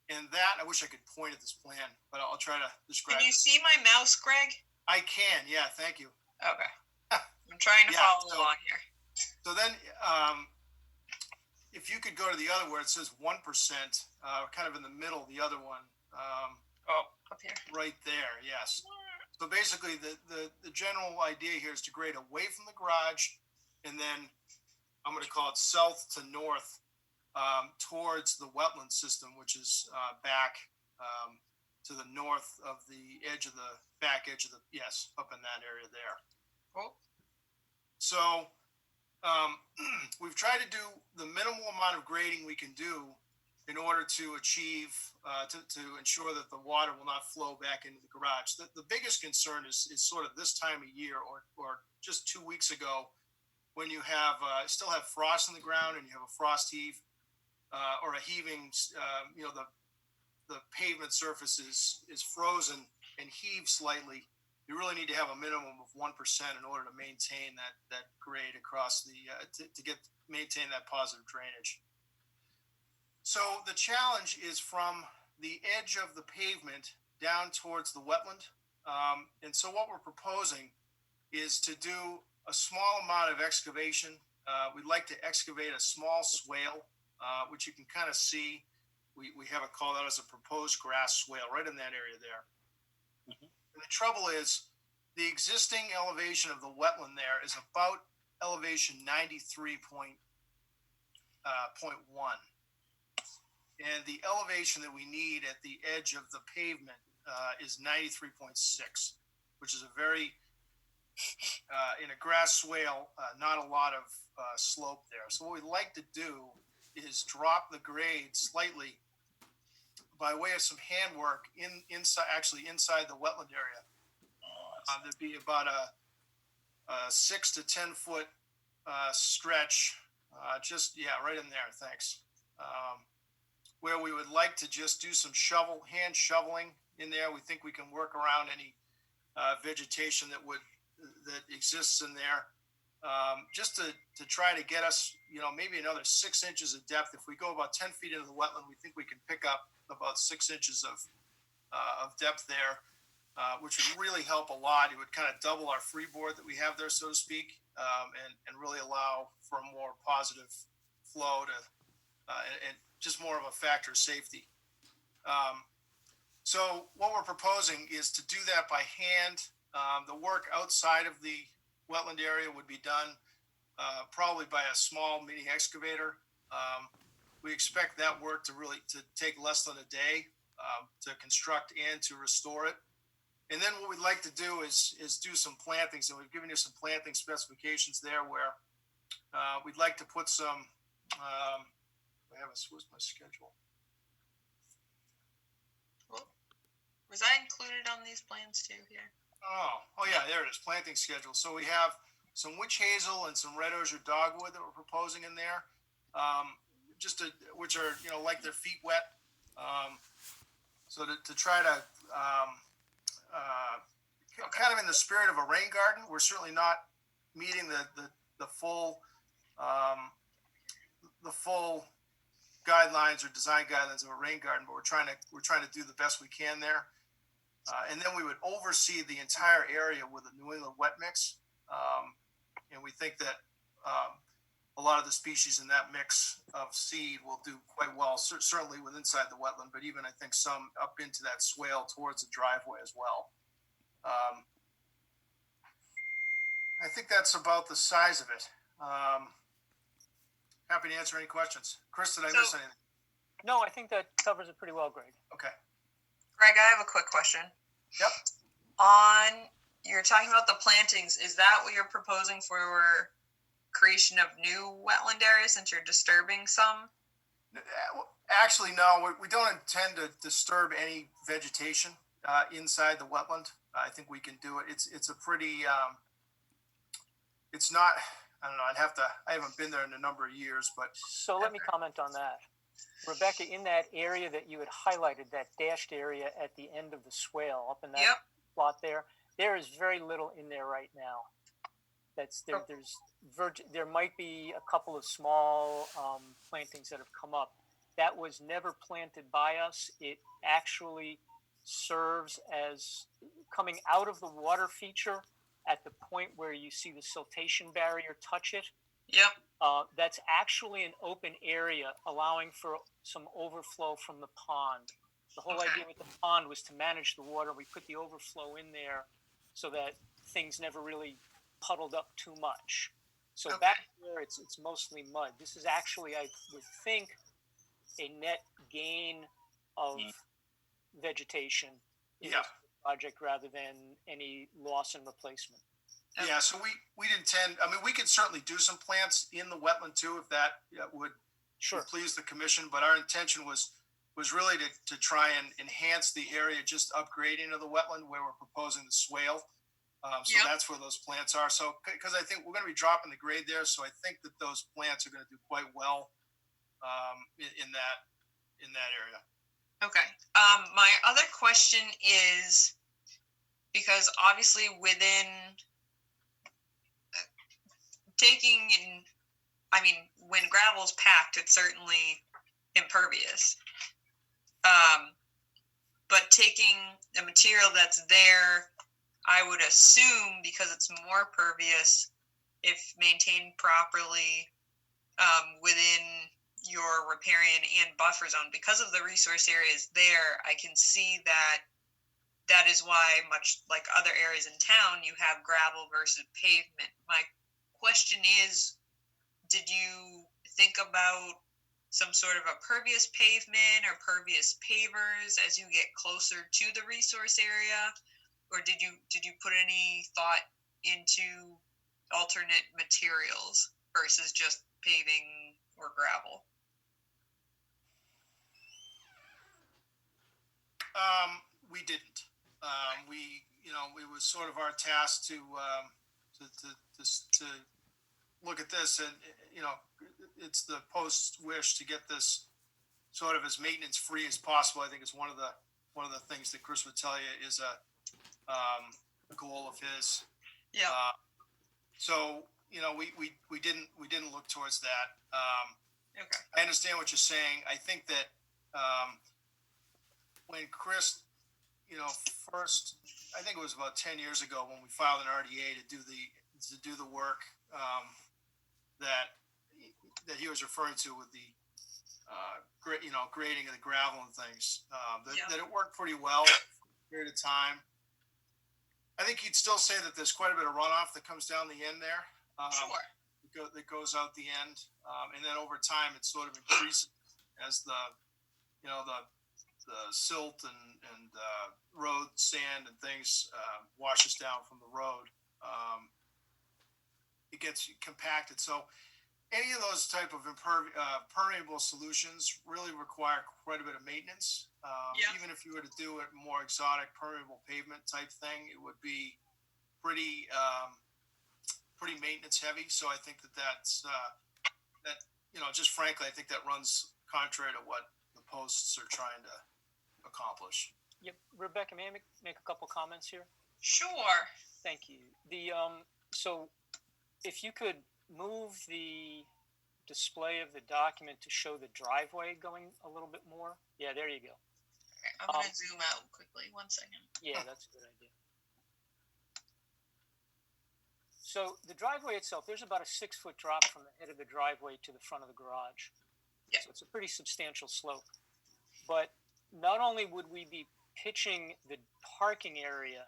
And that, I wish I could point at this plan, but I'll try to describe it. Can you see my mouse, Greg? I can, yeah, thank you. Okay. I'm trying to follow along here. So then, if you could go to the other where it says 1%, kind of in the middle, the other one. Up here. Right there, yes. So basically, the general idea here is to grade away from the garage, and then I'm going to call it south to north towards the wetland system, which is back to the north of the edge of the back edge of the, yes, up in that area there. Cool. So we've tried to do the minimal amount of grading we can do in order to achieve, to ensure that the water will not flow back into the garage. The biggest concern is sort of this time of year, or just 2 weeks ago, when you have still have frost in the ground and you have a frost heave or a heaving, the pavement surface is frozen and heaves slightly. You really need to have a minimum of 1% in order to maintain that grade across the maintain that positive drainage. So the challenge is from the edge of the pavement down towards the wetland. And so what we're proposing is to do a small amount of excavation. We'd like to excavate a small swale, which you can kind of see. We have it called out as a proposed grass swale right in that area there. Mm-hmm. And the trouble is the existing elevation of the wetland there is about elevation 93.1. And the elevation that we need at the edge of the pavement is 93.6, which is a very, in a grass swale, not a lot of slope there. So what we'd like to do is drop the grade slightly by way of some handwork inside the wetland area. There'd be about a 6 to 10 foot stretch, right in there. Thanks. Where we would like to just do some hand shoveling in there. We think we can work around any vegetation that exists in there, just to try to get us, maybe another 6 inches of depth. If we go about 10 feet into the wetland, we think we can pick up about 6 inches of depth there, which would really help a lot. It would kind of double our freeboard that we have there, so to speak, and really allow for a more positive flow and just more of a factor of safety. So what we're proposing is to do that by hand. The work outside of the wetland area would be done probably by a small mini excavator. We expect that work to take less than a day to construct and to restore it. And then what we'd like to do is do some plantings, and we've given you some planting specifications there where we'd like to put some. What's my schedule? Was that included on these plans too here? Oh yeah, there it is. Planting schedule. So we have some witch hazel and some red osier dogwood that we're proposing in there, which are like their feet wet. So to try to kind of in the spirit of a rain garden, we're certainly not meeting the full guidelines or design guidelines of a rain garden, but we're trying to do the best we can there. And then we would oversee the entire area with a New England wet mix. And we think that a lot of the species in that mix of seed will do quite well, certainly with inside the wetland, but even I think some up into that swale towards the driveway as well. I think that's about the size of it. Happy to answer any questions. Chris, did I miss anything? No, I think that covers it pretty well, Greg. Okay. Greg, I have a quick question. Yep. You're talking about the plantings. Is that what you're proposing for creation of new wetland areas since you're disturbing some? Actually, no. We don't intend to disturb any vegetation inside the wetland. I think we can do it. It's a pretty. It's not. I don't know. I haven't been there in a number of years, but. So let me comment on that. Rebecca, in that area that you had highlighted, that dashed area at the end of the swale, up in that plot there is very little in there right now. There might be a couple of small plantings that have come up. That was never planted by us. It actually serves as coming out of the water feature at the point where you see the siltation barrier touch it. Yep. That's actually an open area allowing for some overflow from the pond. The whole idea with the pond was to manage the water. We put the overflow in there so that things never really puddled up too much. So back there, it's mostly mud. This is actually, I would think, a net gain of vegetation in this project rather than any loss and replacement. Yeah, so we'd intend, I mean, we could certainly do some plants in the wetland too, if that would please the commission, but our intention was really to try and enhance the area, just upgrading of the wetland where we're proposing the swale. So that's where those plants are. So, because I think we're going to be dropping the grade there, so I think that those plants are going to do quite well in that area. Okay. My other question is, because obviously within when gravel's packed, it's certainly impervious. But taking the material that's there, I would assume, because it's more pervious, if maintained properly within your riparian and buffer zone, because of the resource areas there, I can see that is why, much like other areas in town, you have gravel versus pavement. My question is, did you think about some sort of a pervious pavement or pervious pavers as you get closer to the resource area? Or did you put any thought into alternate materials versus just paving or gravel? We didn't. It was sort of our task to look at this, and it's the post's wish to get this sort of as maintenance free as possible. I think it's one of the things that Chris would tell you is a goal of his. Yeah. So we didn't look towards that. Okay. I understand what you're saying. I think that when Chris, first, I think it was about 10 years ago when we filed an RDA to do the work that he was referring to with the grading of the gravel and things. That it worked pretty well for a period of time. I think he'd still say that there's quite a bit of runoff that comes down the end there. Sure. That goes out the end, and then over time it sort of increases as the silt and road sand and things washes down from the road. It gets compacted. So any of those type of permeable solutions really require quite a bit of maintenance. Even if you were to do a more exotic permeable pavement type thing, it would be pretty maintenance heavy. So I think that's just frankly, I think that runs contrary to what the posts are trying to accomplish. Yep. Rebecca, may I make a couple comments here? Sure. Thank you. So if you could move the display of the document to show the driveway going a little bit more. Yeah, there you go. Okay, I'm going to zoom out quickly. 1 second. Yeah, that's a good idea. So the driveway itself, there's about a 6-foot drop from the head of the driveway to the front of the garage. Yeah. So it's a pretty substantial slope. But not only would we be pitching the parking area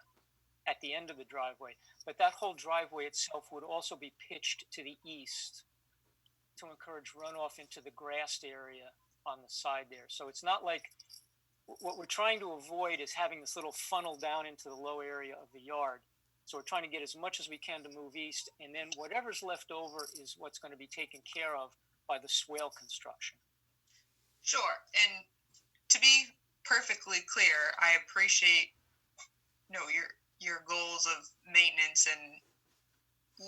at the end of the driveway, but that whole driveway itself would also be pitched to the east to encourage runoff into the grassed area on the side there. So it's not like what we're trying to avoid is having this little funnel down into the low area of the yard. So we're trying to get as much as we can to move east, and then whatever's left over is what's going to be taken care of by the swale construction. Sure. And to be perfectly clear, I appreciate your goals of maintenance and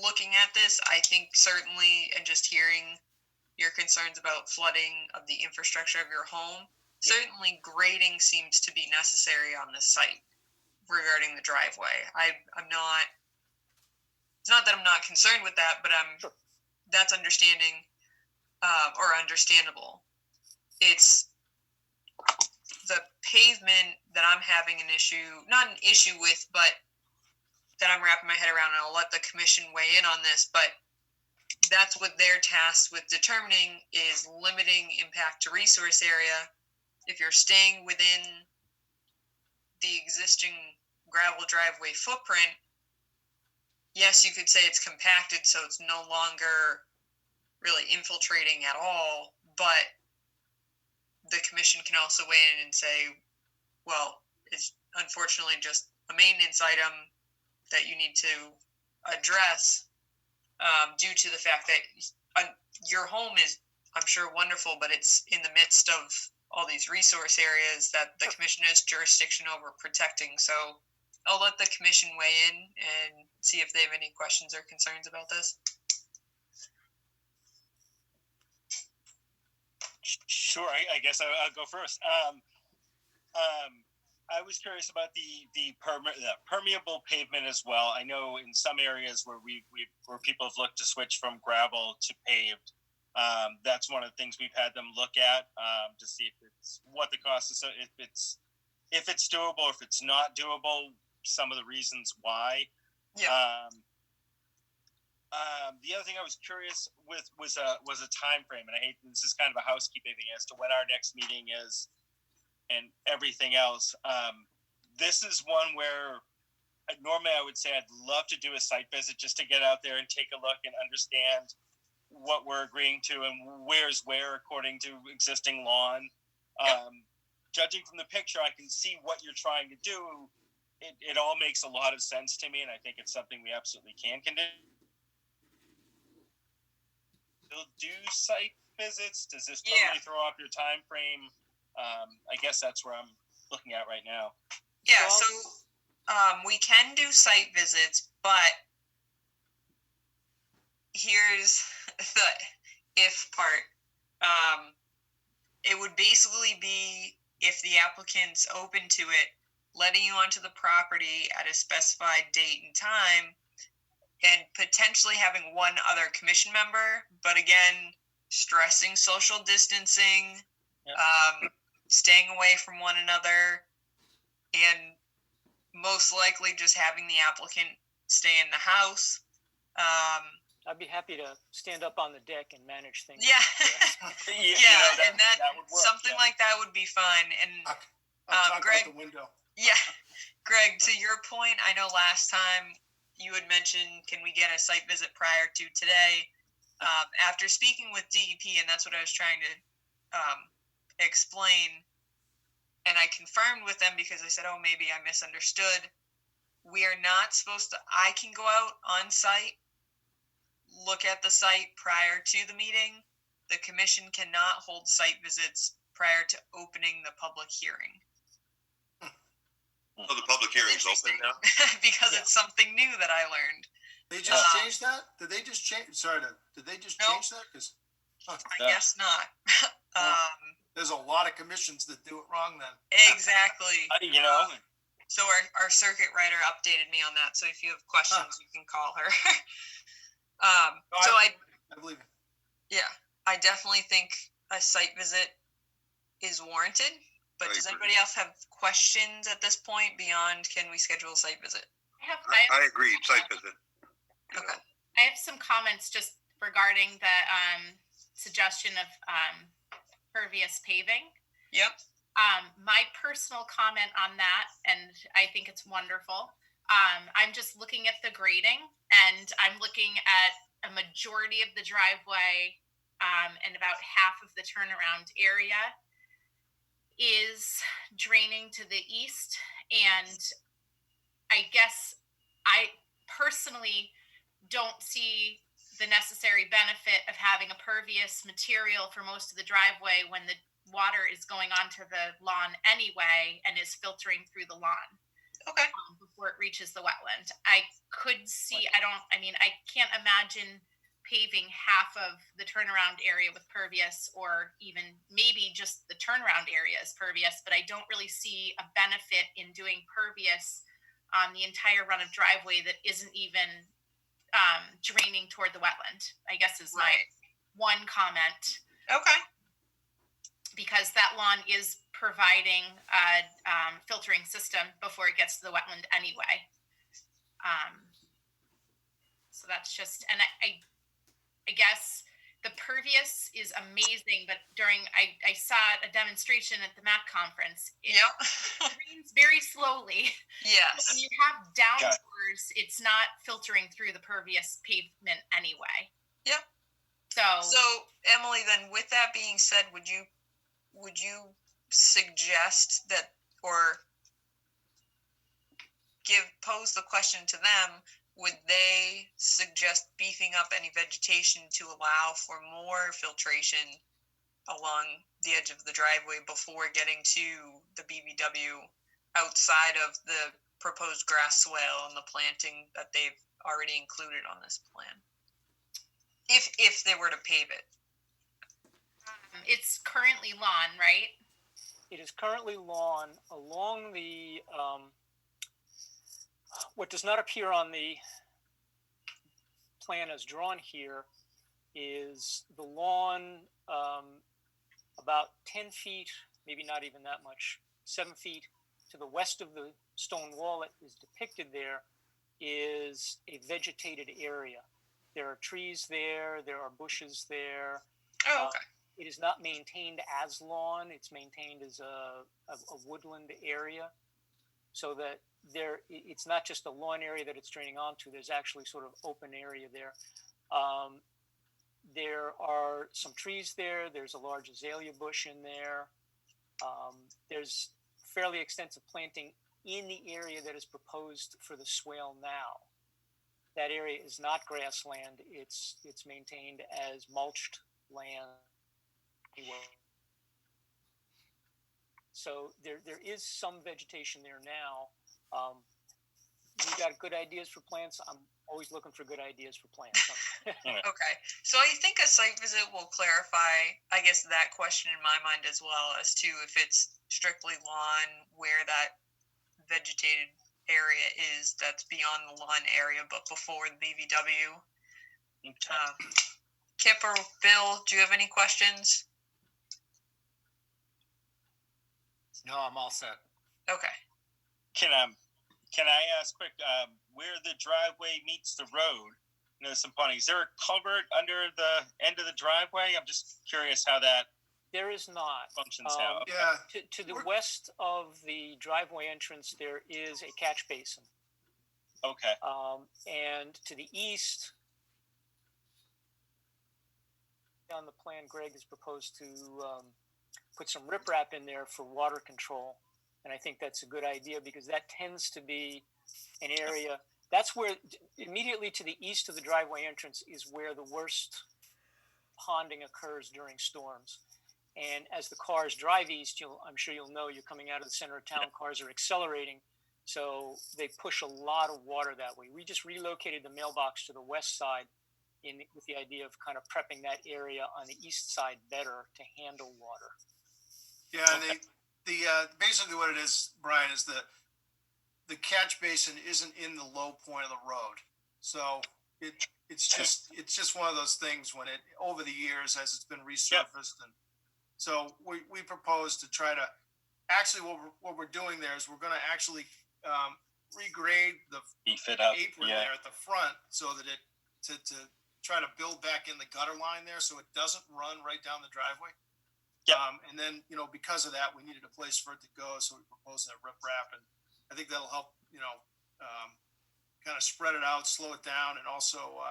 looking at this. I think certainly, and just hearing your concerns about flooding of the infrastructure of your home, certainly grading seems to be necessary on this site regarding the driveway. It's not that I'm not concerned with that, but that's understanding or understandable. It's the pavement that I'm having not an issue with, but that I'm wrapping my head around, and I'll let the commission weigh in on this, but that's what they're tasked with determining is limiting impact to resource area. If you're staying within the existing gravel driveway footprint, yes, you could say it's compacted, so it's no longer really infiltrating at all, but the commission can also weigh in and say, well, it's unfortunately just a maintenance item that you need to address, due to the fact that your home is, I'm sure, wonderful, but it's in the midst of all these resource areas that the commission has jurisdiction over protecting. So I'll let the commission weigh in and see if they have any questions or concerns about this. Sure, I guess I'll go first. I was curious about the permeable pavement as well. I know in some areas where where people have looked to switch from gravel to paved, that's one of the things we've had them look at to see if it's what the cost is. So if it's doable, or if it's not doable, some of the reasons why. Yeah. The other thing I was curious with was a time frame, and I hate, this is kind of a housekeeping thing as to when our next meeting is and everything else. This is one where normally I would say I'd love to do a site visit just to get out there and take a look and understand what we're agreeing to and where's where according to existing lawn. Judging from the picture, I can see what you're trying to do. It all makes a lot of sense to me, and I think it's something we absolutely can continue. We'll do site visits. Does this totally throw off your time frame? I guess that's where I'm looking at right now. Yeah, so we can do site visits, but here's the if part. It would basically be if the applicant's open to it, letting you onto the property at a specified date and time, and potentially having one other commission member, but again, stressing social distancing, staying away from one another, and most likely just having the applicant stay in the house. I'd be happy to stand up on the deck and manage things. Yeah, that and that would work, something like that would be fun. And I'll talk Greg, out the window. yeah, Greg, to your point, I know last time you had mentioned, can we get a site visit prior to today? After speaking with DEP, and that's what I was trying to explain, and I confirmed with them because I said, oh, maybe I misunderstood. We are not supposed to, I can go out on site, look at the site prior to the meeting. The commission cannot hold site visits prior to opening the public hearing. Oh, the public hearing's open now? Because it's something new that I learned. They just changed that? Did they just change? Sorry, did they just change that? Because I guess not. there's a lot of commissions that do it wrong then. Exactly. So our circuit writer updated me on that. So if you have questions, you can call her. I believe it. Yeah, I definitely think a site visit is warranted. But does anybody else have questions at this point beyond can we schedule a site visit? I agree, site visit. Okay. I have some comments just regarding the suggestion of pervious paving. Yep. My personal comment on that, and I think it's wonderful. I'm just looking at the grading, and I'm looking at a majority of the driveway and about half of the turnaround area is draining to the east. And I guess I personally don't see the necessary benefit of having a pervious material for most of the driveway when the water is going onto the lawn anyway and is filtering through the lawn. Okay. Before it reaches the wetland. I could see, I can't imagine paving half of the turnaround area with pervious, or even maybe just the turnaround area is pervious, but I don't really see a benefit in doing pervious on the entire run of driveway that isn't even draining toward the wetland, I guess is my one comment. Okay. Because that lawn is providing a filtering system before it gets to the wetland anyway. So that's just, and I guess the pervious is amazing, but I saw a demonstration at the MAC conference. It rains very slowly. Yes. When you have downpours, it's not filtering through the pervious pavement anyway. Yep. So Emily, then with that being said, would you suggest that, or pose the question to them, would they suggest beefing up any vegetation to allow for more filtration along the edge of the driveway before getting to the BVW outside of the proposed grass swale and the planting that they've already included on this plan? If they were to pave it. It's currently lawn, right? It is currently lawn along the, what does not appear on the plan as drawn here is the lawn about 10 feet, maybe not even that much, 7 feet to the west of the stone wall that is depicted there is a vegetated area. There are trees there, there are bushes there. Oh, okay. It is not maintained as lawn, it's maintained as a woodland area. So that it's not just a lawn area that it's draining onto, there's actually sort of open area there. There are some trees there, there's a large azalea bush in there. There's fairly extensive planting in the area that is proposed for the swale now. That area is not grassland, it's maintained as mulched land. So there is some vegetation there now. You got good ideas for plants? I'm always looking for good ideas for plants. Okay. So I think a site visit will clarify, I guess, that question in my mind as well as to if it's strictly lawn, where that vegetated area is that's beyond the lawn area, but before the BVW. Kip or Bill, do you have any questions? No, I'm all set. Okay. Can I ask quick, where the driveway meets the road? There's some funny. Is there a culvert under the end of the driveway? I'm just curious how that there is not functions now. Okay. Yeah. To the west of the driveway entrance, there is a catch basin. Okay. And to the east, on the plan, Greg has proposed to put some riprap in there for water control. And I think that's a good idea because that tends to be an area, that's where immediately to the east of the driveway entrance is where the worst ponding occurs during storms. And as the cars drive east, I'm sure you'll know, you're coming out of the center of town, cars are accelerating. So they push a lot of water that way. We just relocated the mailbox to the west side with the idea of kind of prepping that area on the east side better to handle water. Yeah, and basically what it is, Brian, is the catch basin isn't in the low point of the road. So it's just one of those things when it over the years as it's been resurfaced. And so we propose to try to actually what we're doing there is we're going to actually regrade the apron there at the front so that it to try to build back in the gutter line there so it doesn't run right down the driveway. And then, because of that, we needed a place for it to go. So we proposed that riprap. And I think that'll help, kind of spread it out, slow it down, and also,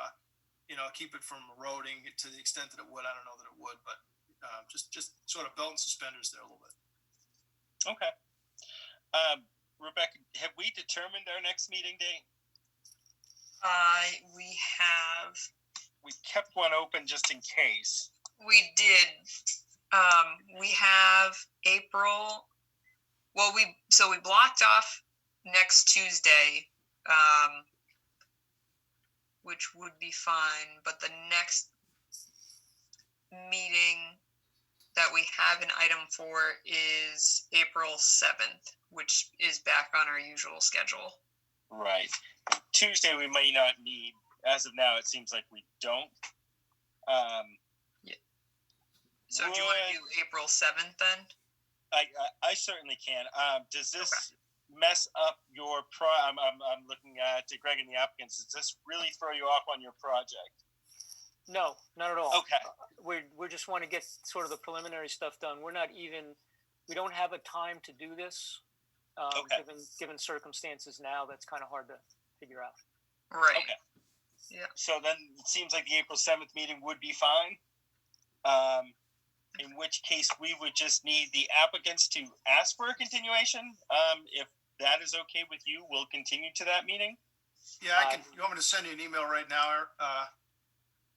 keep it from eroding to the extent that it would. I don't know that it would, but just sort of belt and suspenders there a little bit. Okay. Rebecca, have we determined our next meeting date? We have. We kept one open just in case. We did. We have April. Well, we blocked off next Tuesday, which would be fine. But the next meeting that we have an item for is April 7th, which is back on our usual schedule. Right. Tuesday we may not need. As of now, it seems like we don't. So do you want to do April 7th then? I certainly can. Does this mess up your I'm looking at Greg and the applicants. Does this really throw you off on your project? No, not at all. Okay. We just want to get sort of the preliminary stuff done. We don't have a time to do this. Given circumstances now, that's kind of hard to figure out. Right. Okay. Yeah. So then it seems like the April 7th meeting would be fine. In which case we would just need the applicants to ask for a continuation. If that is okay with you, we'll continue to that meeting. Yeah, I can. You want me to send you an email right now?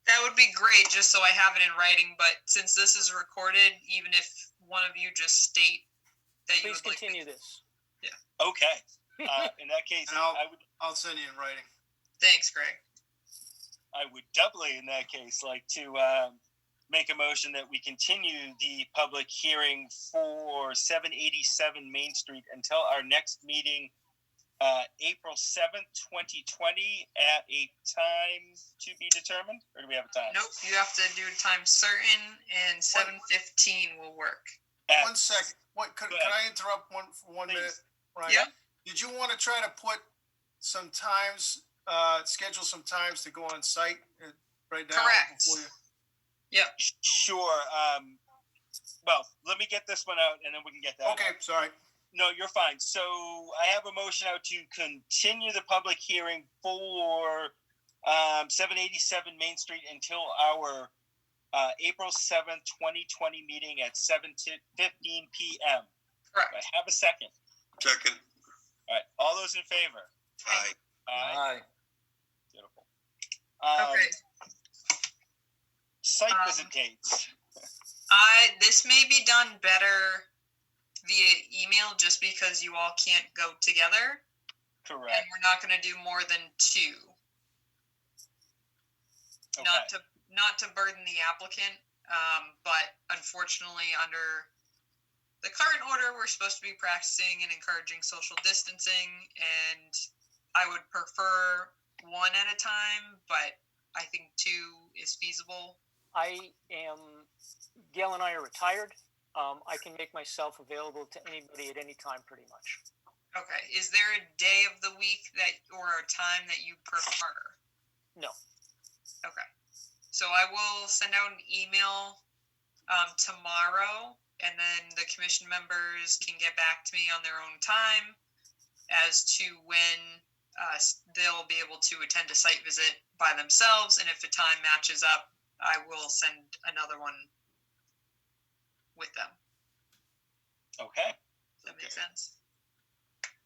That would be great, just so I have it in writing. But since this is recorded, even if one of you just state that you Please would continue like this. Okay. In that case, And I'll send you in writing. Thanks, Greg. I would doubly, in that case, like to make a motion that we continue the public hearing for 787 Main Street until our next meeting, April 7th, 2020, at a time to be determined? Or do we have a time? Nope, you have to do a time certain, and 7:15 will work. 1 second. Could I interrupt for 1 minute? Right. Yeah. Did you want to try to put some times, schedule some times to go on site right now? Correct. Yep. Sure. Well, let me get this one out, and then we can get that. Okay, out. sorry. No, you're fine. So I have a motion out to continue the public hearing for 787 Main Street until our April 7th, 2020 meeting at 7:15 p.m. Correct. I have a second. Second. All right. All those in favor? Aye. Aye. Beautiful. Okay. Site visit dates. This may be done better via email, just because you all can't go together. Correct. And we're not going to do more than 2. Okay. Not to burden the applicant, but unfortunately, under the current order, we're supposed to be practicing and encouraging social distancing, and I would prefer 1 at a time, but I think 2 is feasible. Gail and I are retired. I can make myself available to anybody at any time, pretty much. Okay. Is there a day of the week or a time that you prefer? No. Okay. So I will send out an email tomorrow, and then the commission members can get back to me on their own time as to when they'll be able to attend a site visit by themselves. And if the time matches up, I will send another one with them. Okay. Does that make sense?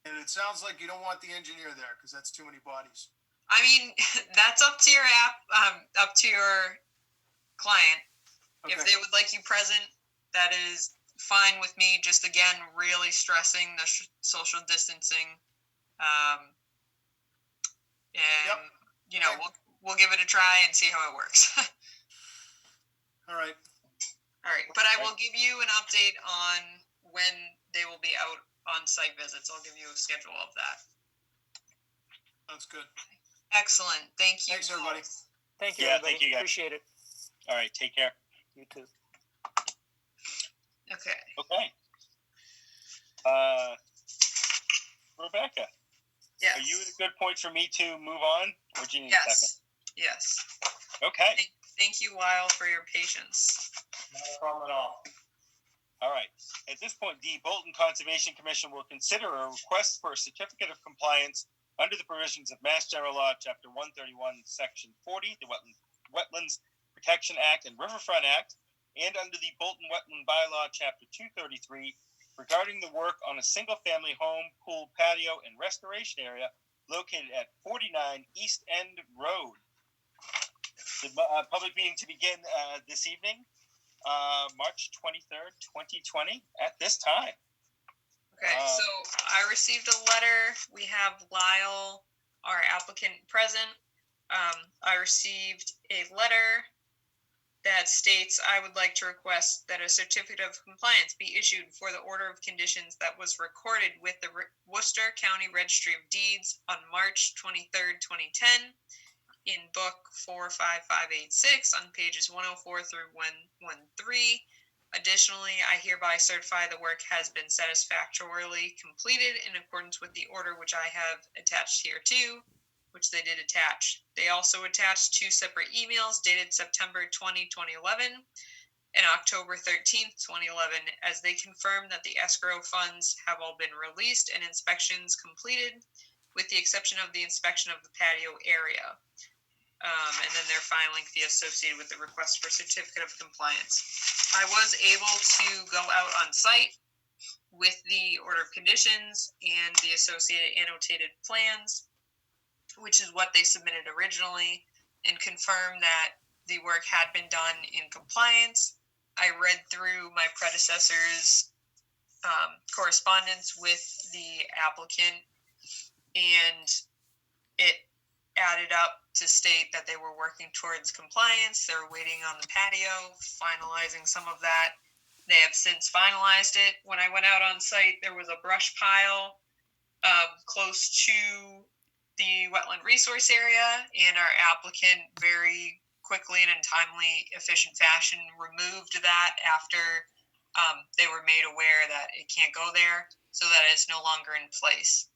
And it sounds like you don't want the engineer there because that's too many bodies. I mean, that's up to your up to your client. Okay. If they would like you present, that is fine with me. Just again, really stressing the social distancing. And you know, we'll give it a try and see how it works. All right. All right, but I will give you an update on when they will be out on site visits. I'll give you a schedule of that. Sounds good. Excellent. Thank you. Thanks, everybody. Thank you, Yeah, everybody. thank you, guys. Appreciate it. All right. Take care. You too. Okay. Okay. Rebecca. Yes. Are you at a good point for me to move on, or do you need a second? Yes. Okay. Thank you, Lyle, for your patience. No problem at all. All right. At this point, the Bolton Conservation Commission will consider a request for a certificate of compliance under the provisions of Mass General Law, Chapter 131, Section 40, the Wetlands Protection Act and Riverfront Act, and under the Bolton Wetland Bylaw, Chapter 233, regarding the work on a single-family home, pool, patio, and restoration area located at 49 East End Road. The public meeting to begin this evening, March 23rd, 2020, at this time. Okay, so I received a letter. We have Lyle, our applicant, present. I received a letter that states I would like to request that a certificate of compliance be issued for the order of conditions that was recorded with the Worcester County Registry of Deeds on March 23rd, 2010 in book 45586 on pages 104 through 113. Additionally, I hereby certify the work has been satisfactorily completed in accordance with the order which I have attached here too, which they did attach. They also attached 2 separate emails dated September 20, 2011 and October 13th, 2011, as they confirm that the escrow funds have all been released and inspections completed, with the exception of the inspection of the patio area. And then their filing fee associated with the request for certificate of compliance. I was able to go out on site with the order of conditions and the associated annotated plans. which is what they submitted originally, and confirm that the work had been done in compliance. I read through my predecessor's correspondence with the applicant, and it added up to state that they were working towards compliance. They were waiting on the patio, finalizing some of that. They have since finalized it. When I went out on site, there was a brush pile close to the wetland resource area, and our applicant very quickly and in timely, efficient fashion removed that after they were made aware that it can't go there, so that it's no longer in place.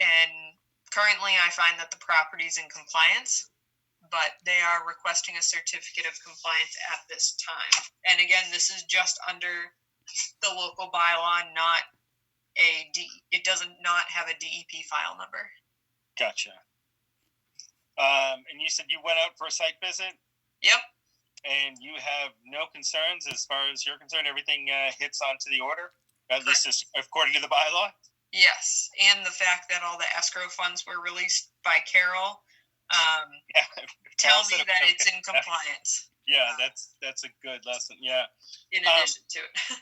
And currently, I find that the property is in compliance, but they are requesting a certificate of compliance at this time. And again, this is just under the local bylaw, not it doesn't not have a DEP file number. Gotcha. And you said you went out for a site visit? Yep. And you have no concerns as far as you're concerned? Everything hits onto the order? At least according to the bylaw? Yes, and the fact that all the escrow funds were released by Carol tells me that it's in compliance. Yeah, that's a good lesson. Yeah. In addition to it.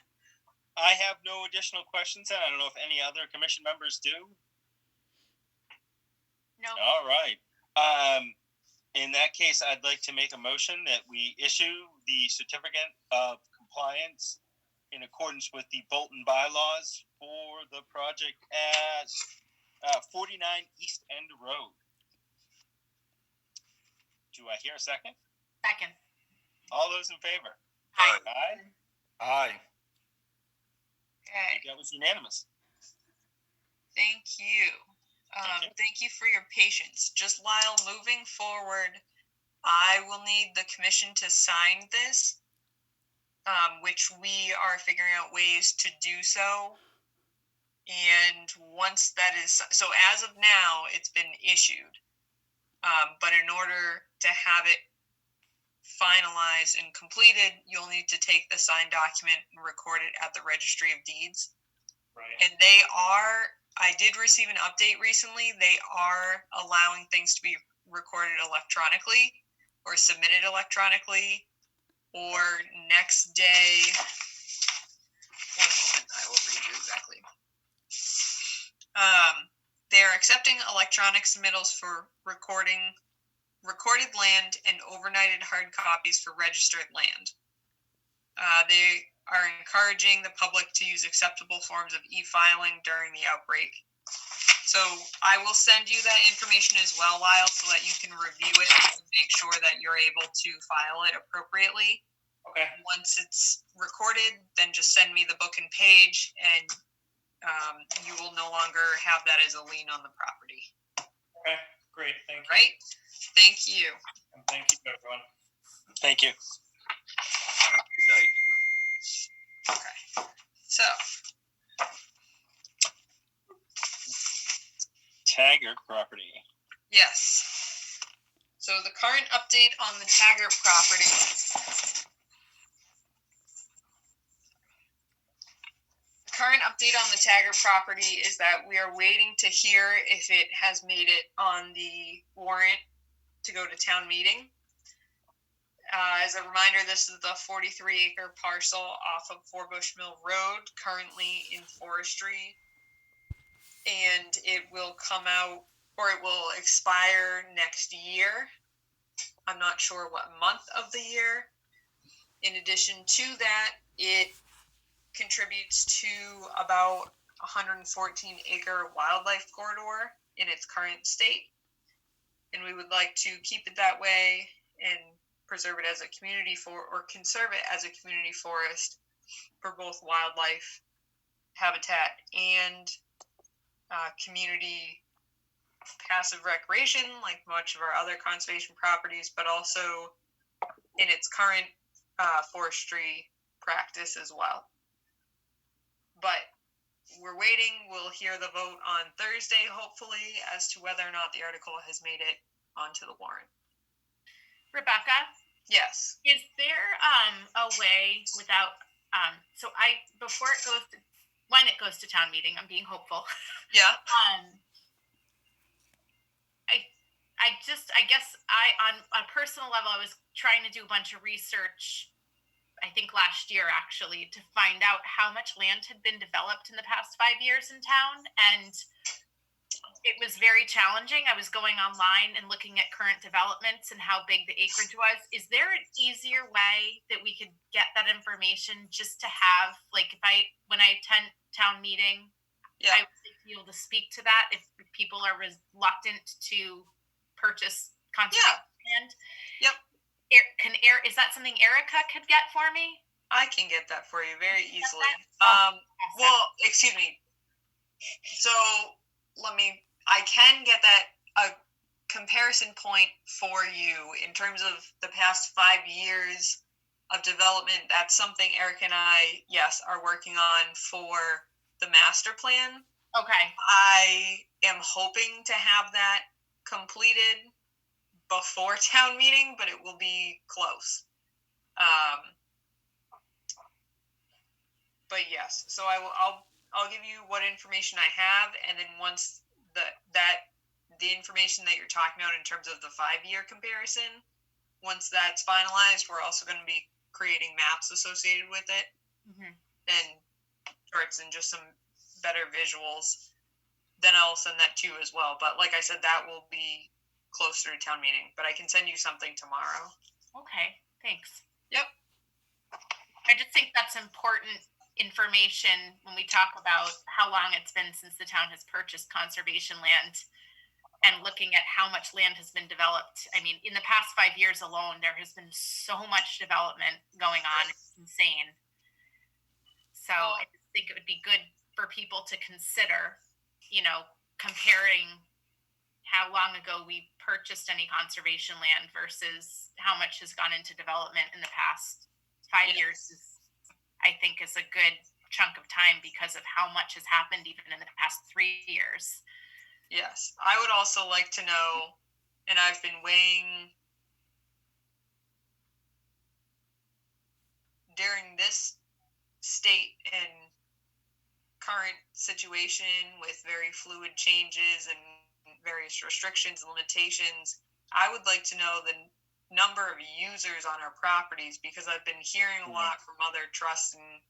I have no additional questions, and I don't know if any other commission members do. No. All right. In that case, I'd like to make a motion that we issue the certificate of compliance in accordance with the Bolton bylaws for the project at 49 East End Road. Do I hear a second? Second. All those in favor? Aye. Aye. Aye. Okay. That was unanimous. Thank you. Thank you for your patience. Just while moving forward, I will need the commission to sign this, which we are figuring out ways to do so. And once that is, so as of now, it's been issued. But in order to have it finalized and completed, you'll need to take the signed document and record it at the Registry of Deeds. Right. And I did receive an update recently. They are allowing things to be recorded electronically or submitted electronically, or next day. One moment, I will read you exactly. They are accepting electronic submittals for recorded land and overnighted hard copies for registered land. They are encouraging the public to use acceptable forms of e-filing during the outbreak. So I will send you that information as well, Lyle, so that you can review it and make sure that you're able to file it appropriately. Okay. Once it's recorded, then just send me the book and page, and you will no longer have that as a lien on the property. Okay, great, thank you. Right? Thank you. And thank you, everyone. Thank you. Good night. Okay. So, Taggart property. yes. So the current update on the Taggart property. The current update on the Taggart property is that we are waiting to hear if it has made it on the warrant to go to town meeting. As a reminder, this is the 43-acre parcel off of Forbush Mill Road, currently in forestry, and it will come out, or it will expire next year. I'm not sure what month of the year. In addition to that, it contributes to about 114-acre wildlife corridor in its current state, and we would like to keep it that way and preserve it as a community or conserve it as a community forest for both wildlife habitat and community passive recreation, like much of our other conservation properties, but also in its current forestry practice as well. But we're waiting. We'll hear the vote on Thursday, hopefully, as to whether or not the article has made it onto the warrant. Rebecca, yes. Is there a way without so before it goes to, when it goes to town meeting, I'm being hopeful. Yeah. on a personal level, I was trying to do a bunch of research, I think last year actually, to find out how much land had been developed in the past 5 years in town. And it was very challenging. I was going online and looking at current developments and how big the acreage was. Is there an easier way that we could get that information just to have, like, when I attend town meeting, I would be able to speak to that if people are reluctant to purchase conservation land? Yep. Is that something Erica could get for me? I can get that for you very easily. Awesome. Well, excuse me. So I can get that a comparison point for you in terms of the past 5 years of development. That's something Eric and I, are working on for the master plan. Okay. I am hoping to have that completed before town meeting, but it will be close. But yes, so I'll give you what information I have, and then once the information that you're talking about in terms of the 5-year comparison, once that's finalized, we're also going to be creating maps associated with it, and charts and just some better visuals. Then I'll send that to you as well. But like I said, that will be closer to town meeting. But I can send you something tomorrow. Okay, thanks. Yep. I just think that's important information when we talk about how long it's been since the town has purchased conservation land and looking at how much land has been developed. I mean, in the past 5 years alone, there has been so much development going on. It's insane. So I just think it would be good for people to consider, comparing how long ago we purchased any conservation land versus how much has gone into development in the past 5 years I think is a good chunk of time because of how much has happened even in the past 3 years. Yes. I would also like to know, and I've been weighing during this state and current situation with very fluid changes and various restrictions and limitations, I would like to know the number of users on our properties, because I've been hearing a lot from other trusts and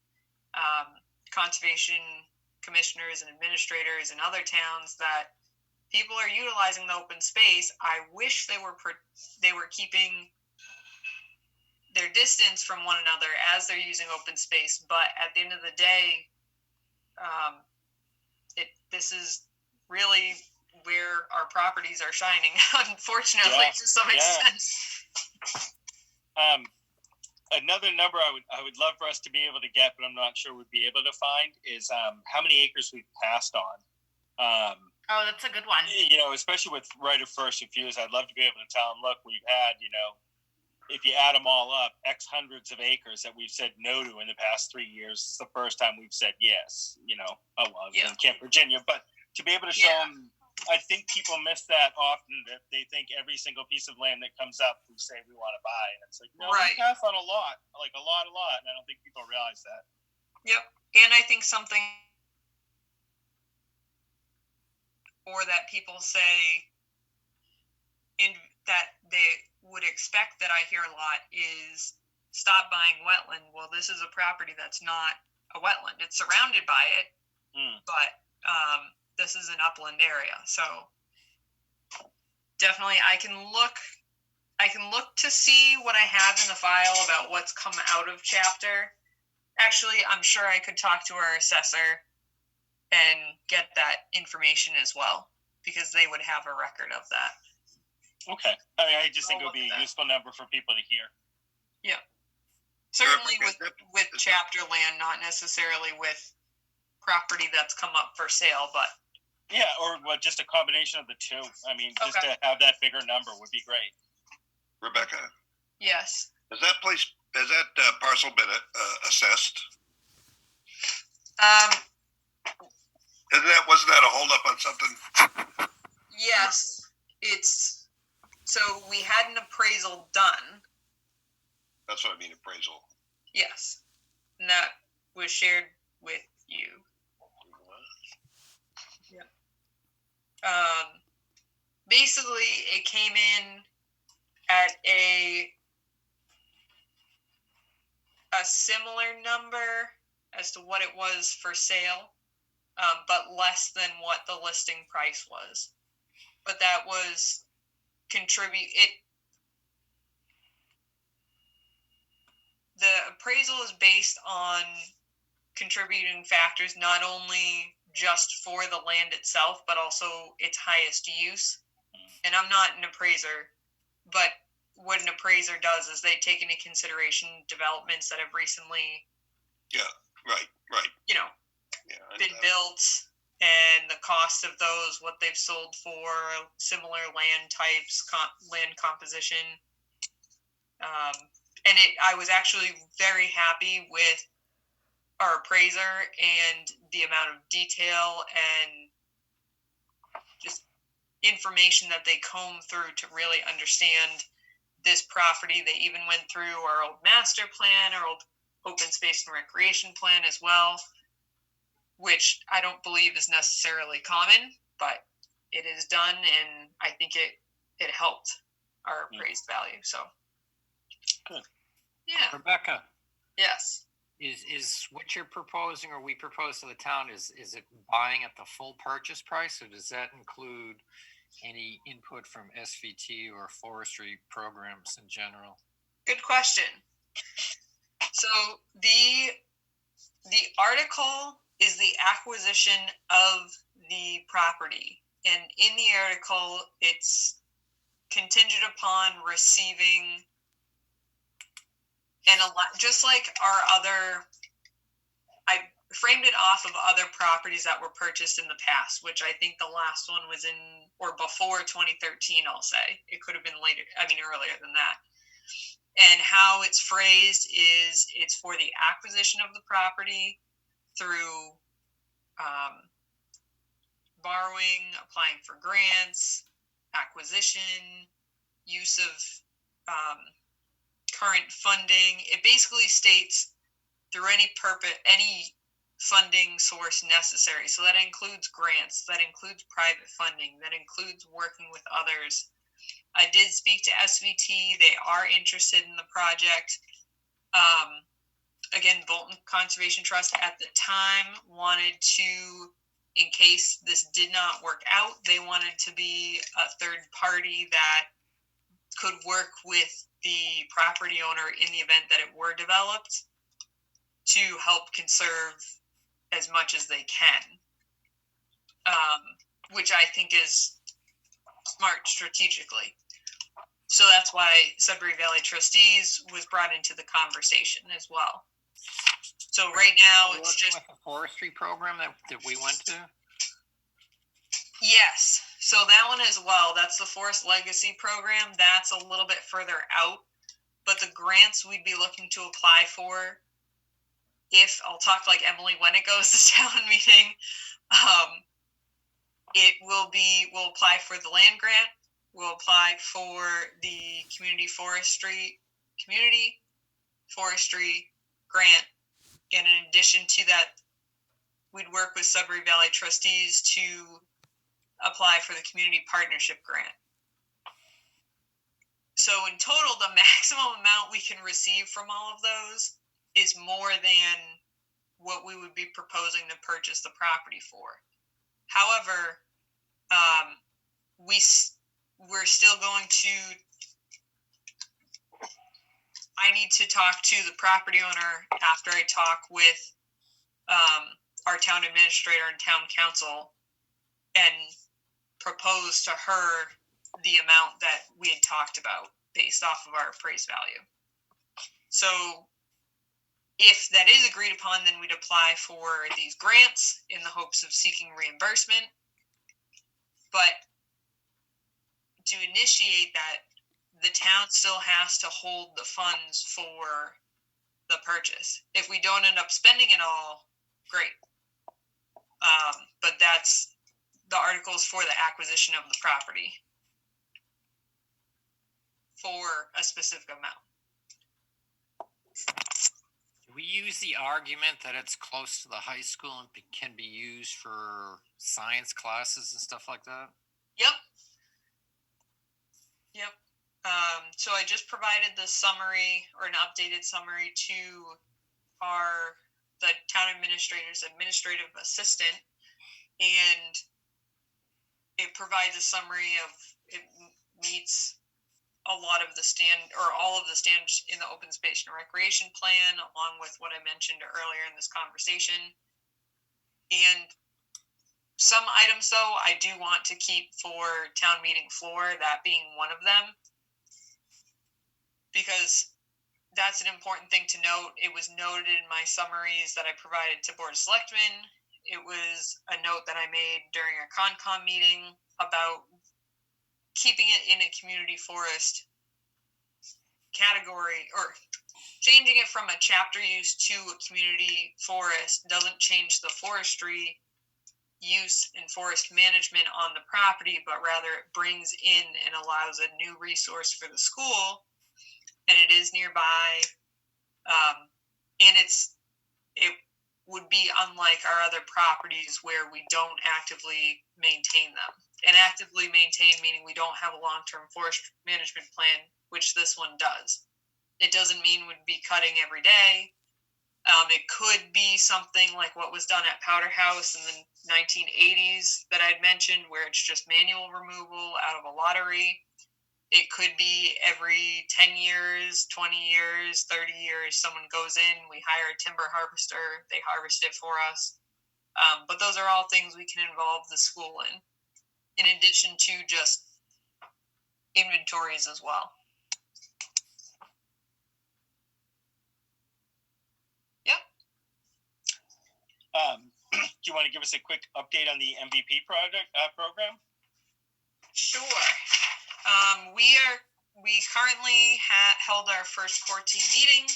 conservation commissioners and administrators in other towns that people are utilizing the open space. I wish they were keeping their distance from one another as they're using open space, but at the end of the day, this is really where our properties are shining, unfortunately, to some extent. Another number I would love for us to be able to get, but I'm not sure we'd be able to find, is how many acres we've passed on. That's a good one. Especially with right of first refusal, I'd love to be able to tell them, look, we've had, if you add them all up, X hundreds of acres that we've said no to in the past 3 years. It's the first time we've said yes, in Camp Virginia. But to be able to show them, I think people miss that often, that they think every single piece of land that comes up, we say we want to buy. And it's like, no, we pass on a lot. And I don't think people realize that. Yep. And I think something or that people say that they would expect that I hear a lot is stop buying wetland. Well, this is a property that's not a wetland. It's surrounded by it, but this is an upland area. So definitely I can look to see what I have in the file about what's come out of chapter. Actually, I'm sure I could talk to our assessor and get that information as well, because they would have a record of that. Okay. I just think it would be a useful number for people to hear. Yeah. Certainly with chapter land, not necessarily with property that's come up for sale, but yeah, or just a combination of the two. Just to have that bigger number would be great. Rebecca. Yes. Has that parcel been assessed? Wasn't that a holdup on something? Yes, so we had an appraisal done. That's what I mean, appraisal. Yes, and that was shared with you. Yeah. basically it came in at a similar number as to what it was for sale, but less than what the listing price was. But that was the appraisal is based on contributing factors, not only just for the land itself, but also its highest use. And I'm not an appraiser, but what an appraiser does is they take into consideration developments that have recently, been built, and the cost of those, what they've sold for, similar land types, land composition. And I was actually very happy with our appraiser and the amount of detail and just information that they comb through to really understand this property. They even went through our old master plan, our old open space and recreation plan as well, which I don't believe is necessarily common, but it is done, and I think it helped our appraised value. So, good. Yeah. Rebecca. Yes. Is what you're proposing, or we propose to the town, is it buying at the full purchase price, or does that include any input from SVT or forestry programs in general? Good question. So the article is the acquisition of the property, and in the article it's contingent upon receiving, and just like our other, I framed it off of other properties that were purchased in the past, which I think the last one was in or before 2013, I'll say. It could have been earlier than that. And how it's phrased is it's for the acquisition of the property through borrowing, applying for grants, acquisition, use of current funding. It basically states through any funding source necessary. So that includes grants, that includes private funding, that includes working with others. I did speak to SVT. They are interested in the project. Again, Bolton Conservation Trust at the time wanted to, in case this did not work out, they wanted to be a third party that could work with the property owner in the event that it were developed to help conserve as much as they can, which I think is smart strategically. So that's why Sudbury Valley Trustees was brought into the conversation as well. So right now it's just a forestry program that we went to. Yes. So that one as well. That's the Forest Legacy program. That's a little bit further out, but the grants we'd be looking to apply for, if I'll talk like Emily when it goes to town meeting, we'll apply for the land grant. We'll apply for the community forestry grant. And in addition to that, we'd work with Sudbury Valley Trustees to apply for the community partnership grant. So in total, the maximum amount we can receive from all of those is more than what we would be proposing to purchase the property for. However, we're still going to, I need to talk to the property owner after I talk with our town administrator and town council and propose to her the amount that we had talked about based off of our appraised value. So if that is agreed upon, then we'd apply for these grants in the hopes of seeking reimbursement. But to initiate that, the town still has to hold the funds for the purchase. If we don't end up spending it all, great. But that's the articles for the acquisition of the property for a specific amount. We use the argument that it's close to the high school and can be used for science classes and stuff like that. Yep. So I just provided the summary or an updated summary to the town administrator's administrative assistant, and it provides a summary of it meets a lot of the all of the standards in the open space and recreation plan, along with what I mentioned earlier in this conversation. And some items, though, I do want to keep for town meeting floor, that being one of them, because that's an important thing to note. It was noted in my summaries that I provided to Board of Selectmen. It was a note that I made during a Concom meeting about keeping it in a community forest category, or changing it from a chapter use to a community forest doesn't change the forestry use and forest management on the property, but rather it brings in and allows a new resource for the school, and it is nearby, and it would be unlike our other properties where we don't actively maintain them. And actively maintain meaning we don't have a long-term forest management plan, which this one does. It doesn't mean we'd be cutting every day. It could be something like what was done at Powder House in the 1980s that I'd mentioned, where it's just manual removal out of a lottery. It could be every 10 years, 20 years, 30 years, someone goes in, we hire a timber harvester, they harvest it for us. But those are all things we can involve the school in addition to just inventories as well. Yep. Do you want to give us a quick update on the MVP program? Sure. We currently held our first core team meeting.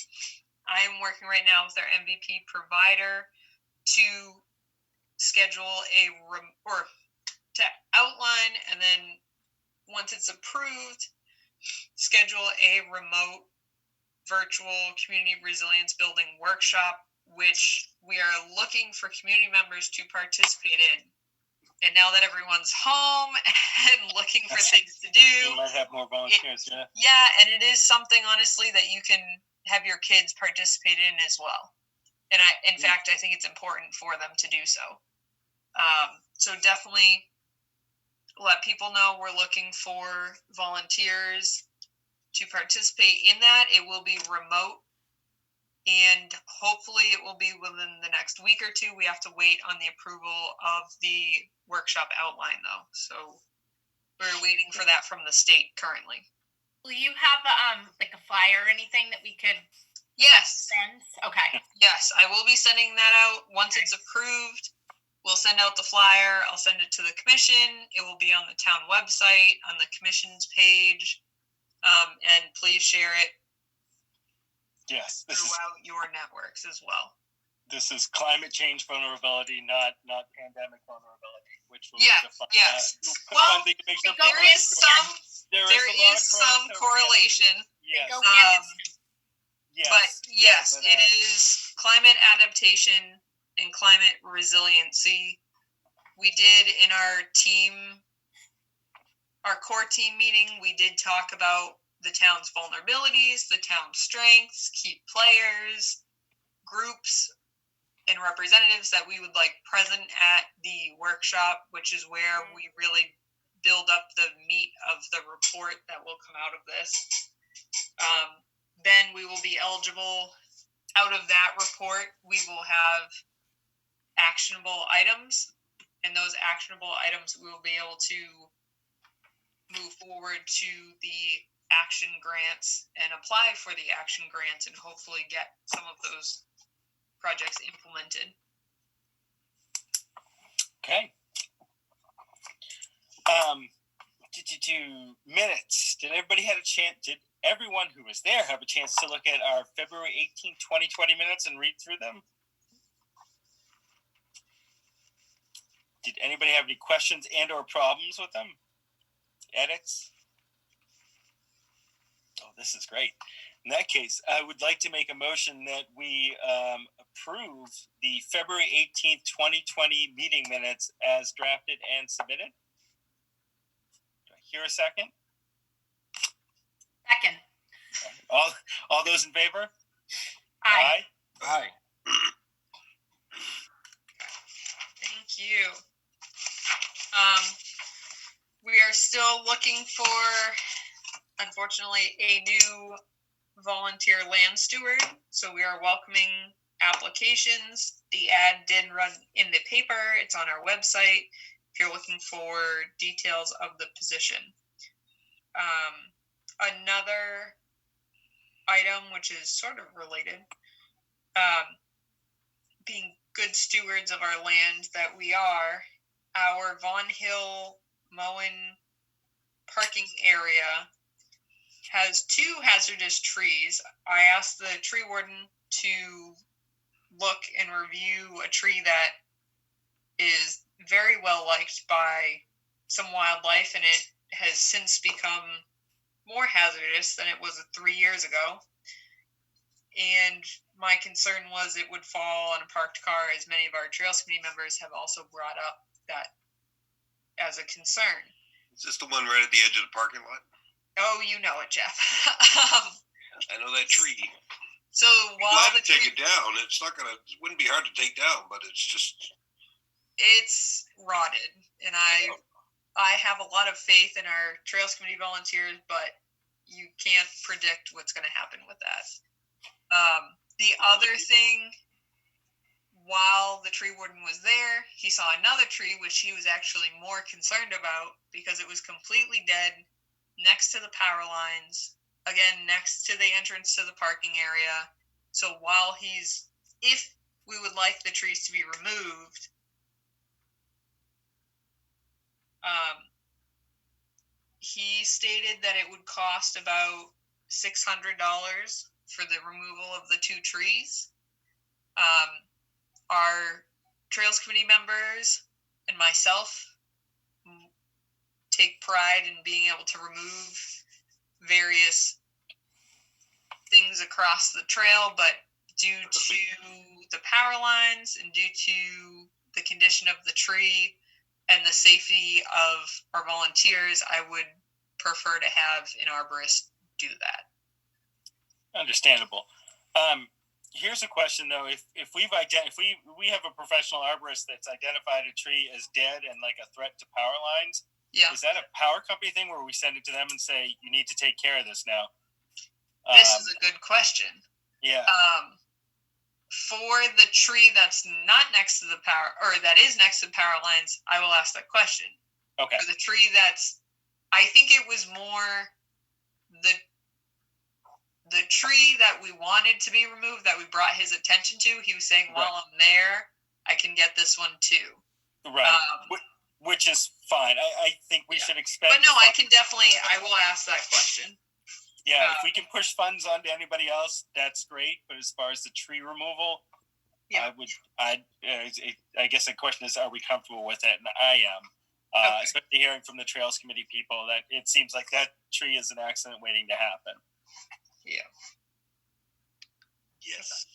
I am working right now with our MVP provider to schedule to outline, and then once it's approved, schedule a remote virtual community resilience building workshop, which we are looking for community members to participate in. And now that everyone's home and looking for things to do, you might have more volunteers. Yeah, and it is something, honestly, that you can have your kids participate in as well. And in fact, I think it's important for them to do so. So definitely let people know we're looking for volunteers to participate in that. It will be remote, and hopefully it will be within the next week or two. We have to wait on the approval of the workshop outline, though. So we're waiting for that from the state currently. Will you have like a flyer or anything that we could send? Okay. Yes, I will be sending that out once it's approved. We'll send out the flyer. I'll send it to the commission. It will be on the town website, on the commission's page, and please share it. Yes, throughout your networks as well. This is climate change vulnerability, not pandemic vulnerability, which will be the fun, fun thing to make sure there is some correlation. Yes. But yes, it is climate adaptation and climate resiliency. We did in our core team meeting, we did talk about the town's vulnerabilities, the town's strengths, key players, groups, and representatives that we would like present at the workshop, which is where we really build up the meat of the report that will come out of this. Then we will be eligible. Out of that report, we will have actionable items, and those actionable items we will be able to move forward to the action grants and apply for the action grants and hopefully get some of those projects implemented. Okay. Minutes. Did everyone who was there have a chance to look at our February 18th, 2020 minutes and read through them? Did anybody have any questions and or problems with them? Edits? Oh, this is great. In that case, I would like to make a motion that we approve the February 18th, 2020 meeting minutes as drafted and submitted. Do I hear a second? Second. All those in favor? Aye. Aye. Thank you. We are still looking for, unfortunately, a new volunteer land steward. So we are welcoming applications. The ad did run in the paper. It's on our website if you're looking for details of the position. Another item, which is sort of related, being good stewards of our land that we are, our Vaughn Hill Moen parking area has 2 hazardous trees. I asked the tree warden to look and review a tree that is very well liked by some wildlife, and it has since become more hazardous than it was 3 years ago. And my concern was it would fall on a parked car, as many of our Trails Committee members have also brought up that as a concern. Is this the one right at the edge of the parking lot? Oh, you know it, Jeff. I know that tree. So while Glad the to take tree, it down. It wouldn't be hard to take down, but it's rotted, and I have a lot of faith in our Trails Committee volunteers, but you can't predict what's going to happen with that. The other thing, while the tree warden was there, he saw another tree, which he was actually more concerned about because it was completely dead next to the power lines, again, next to the entrance to the parking area. So while if we would like the trees to be removed, he stated that it would cost about $600 for the removal of the 2 trees. Our Trails Committee members and myself take pride in being able to remove various things across the trail, but due to the power lines and due to the condition of the tree and the safety of our volunteers, I would prefer to have an arborist do that. Understandable. Here's a question though: if we have a professional arborist that's identified a tree as dead and like a threat to power lines, yeah, is that a power company thing where we send it to them and say you need to take care of this now? This is a good question. Yeah. For the tree that's not next to the power, or that is next to the power lines, I will ask that question. Okay. For the tree I think it was more the tree that we wanted to be removed that we brought his attention to. He was saying, while I'm there, I can get this one too. Right. Which is fine. I think we should expend. But no, I will ask that question. Yeah, if we can push funds onto anybody else, that's great. But as far as the tree removal, yeah, I guess the question is, are we comfortable with it? And I am. Okay. Especially hearing from the Trails Committee people that it seems like that tree is an accident waiting to happen. Yeah. yes.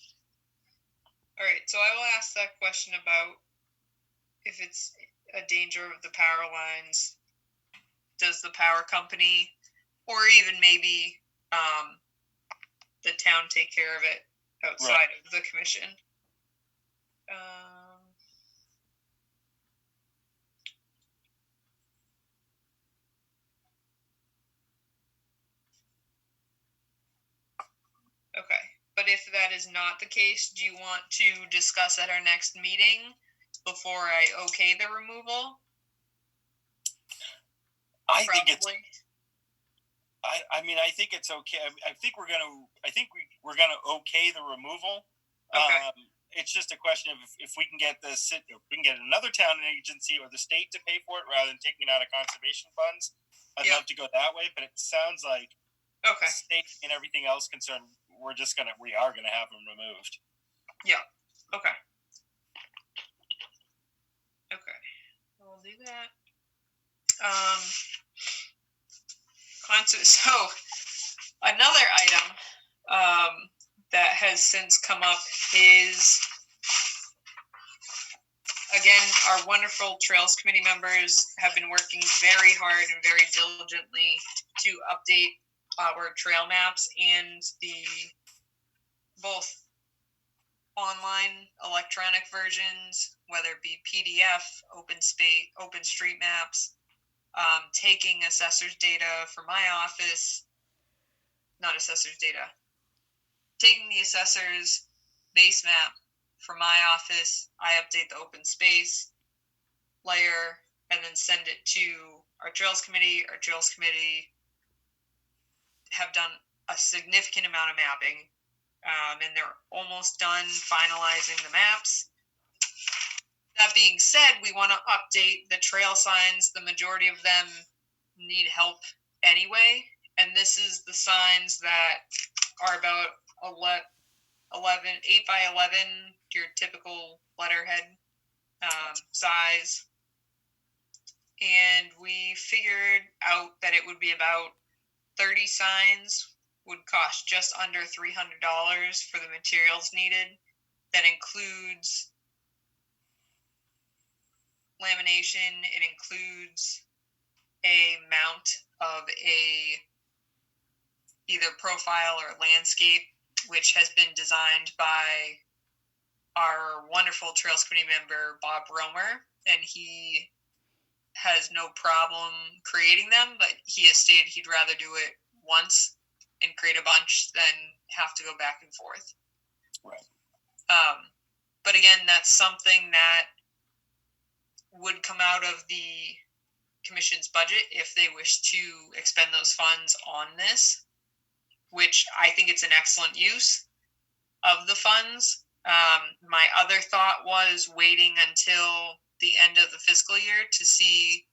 All right, so I will ask that question about if it's a danger of the power lines. Does the power company, or even maybe the town, take care of it outside of the commission? Okay, but if that is not the case, do you want to discuss at our next meeting before I okay the removal? I think it's okay. I think we're gonna okay the removal. Okay. It's just a question of if we can get another town agency or the state to pay for it rather than taking it out of conservation funds. I'd love to go that way, but it sounds like state and everything else concerned, we are gonna have them removed. Yeah. Okay. We'll do that. So another item that has since come up is, again, our wonderful Trails Committee members have been working very hard and very diligently to update our trail maps and the both online electronic versions, whether it be PDF, OpenStreetMaps, taking assessor's data for my office, not assessor's data, taking the assessor's base map for my office, I update the open space layer and then send it to our trails committee. Our trails committee have done a significant amount of mapping, and they're almost done finalizing the maps. That being said, we want to update the trail signs. The majority of them need help anyway, and this is the signs that are about 8 by 11, your typical letterhead size. And we figured out that it would be about 30 signs would cost just under $300 for the materials needed. That includes lamination. It includes a mount of either profile or landscape, which has been designed by our wonderful Trails Committee member, Bob Romer, and he has no problem creating them, but he has stated he'd rather do it once and create a bunch than have to go back and forth. Right. But again, that's something that would come out of the commission's budget if they wish to expend those funds on this, which I think it's an excellent use of the funds. My other thought was waiting until the end of the fiscal year to see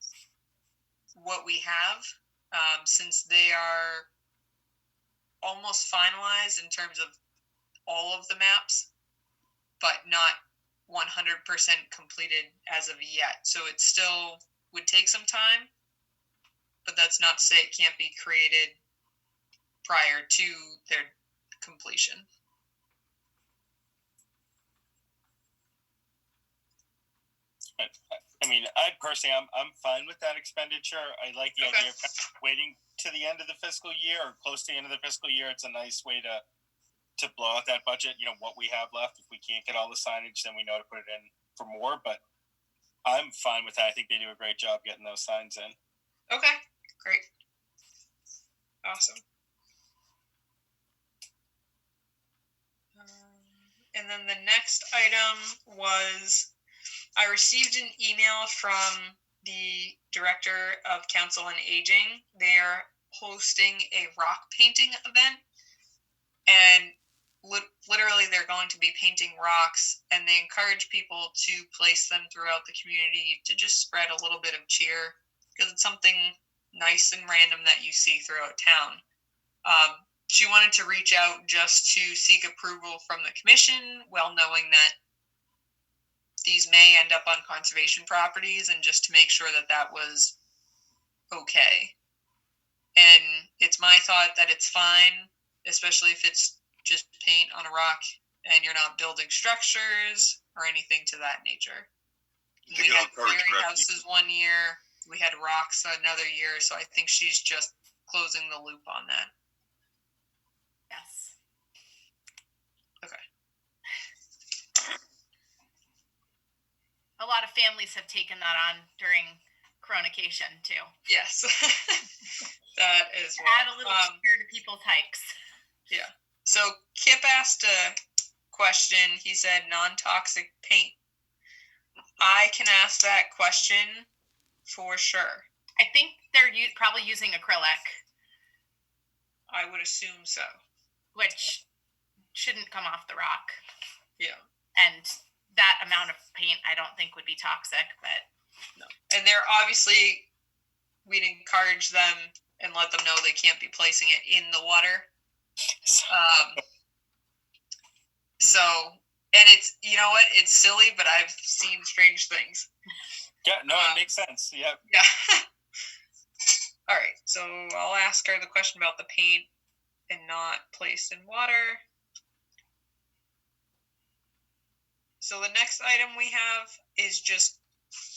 what we have, since they are almost finalized in terms of all of the maps, but not 100% completed as of yet. So it still would take some time, but that's not to say it can't be created prior to their completion. I mean, I personally, I'm fine with that expenditure. I like the idea of kind of waiting to the end of the fiscal year or close to the end of the fiscal year. It's a nice way to blow out that budget. You know, what we have left. If we can't get all the signage, then we know to put it in for more. But I'm fine with that. I think they do a great job getting those signs in. Okay, great. Awesome. And then the next item was, I received an email from the Director of Council on Aging. They are hosting a rock painting event, and literally they're going to be painting rocks, and they encourage people to place them throughout the community to just spread a little bit of cheer, because it's something nice and random that you see throughout town. She wanted to reach out just to seek approval from the commission, well knowing that these may end up on conservation properties, and just to make sure that that was okay. And it's my thought that it's fine, especially if it's just paint on a rock and you're not building structures or anything to that nature. We had fairy houses one year, we had rocks another year, so I think she's just closing the loop on that. Yes. Okay. A lot of families have taken that on during Coronacation too. Yes. That is well. Add a little cheer to people's hikes. Yeah. So Kip asked a question. He said non-toxic paint. I can ask that question for sure. I think they're probably using acrylic. I would assume so. Which shouldn't come off the rock. Yeah. And that amount of paint I don't think would be toxic, but no. And they're obviously, we'd encourage them and let them know they can't be placing it in the water. So, and it's, you know what, it's silly, but I've seen strange things. Yeah, no, it makes sense. Yeah. Yeah. All right, so I'll ask her the question about the paint and not placed in water. So the next item we have is just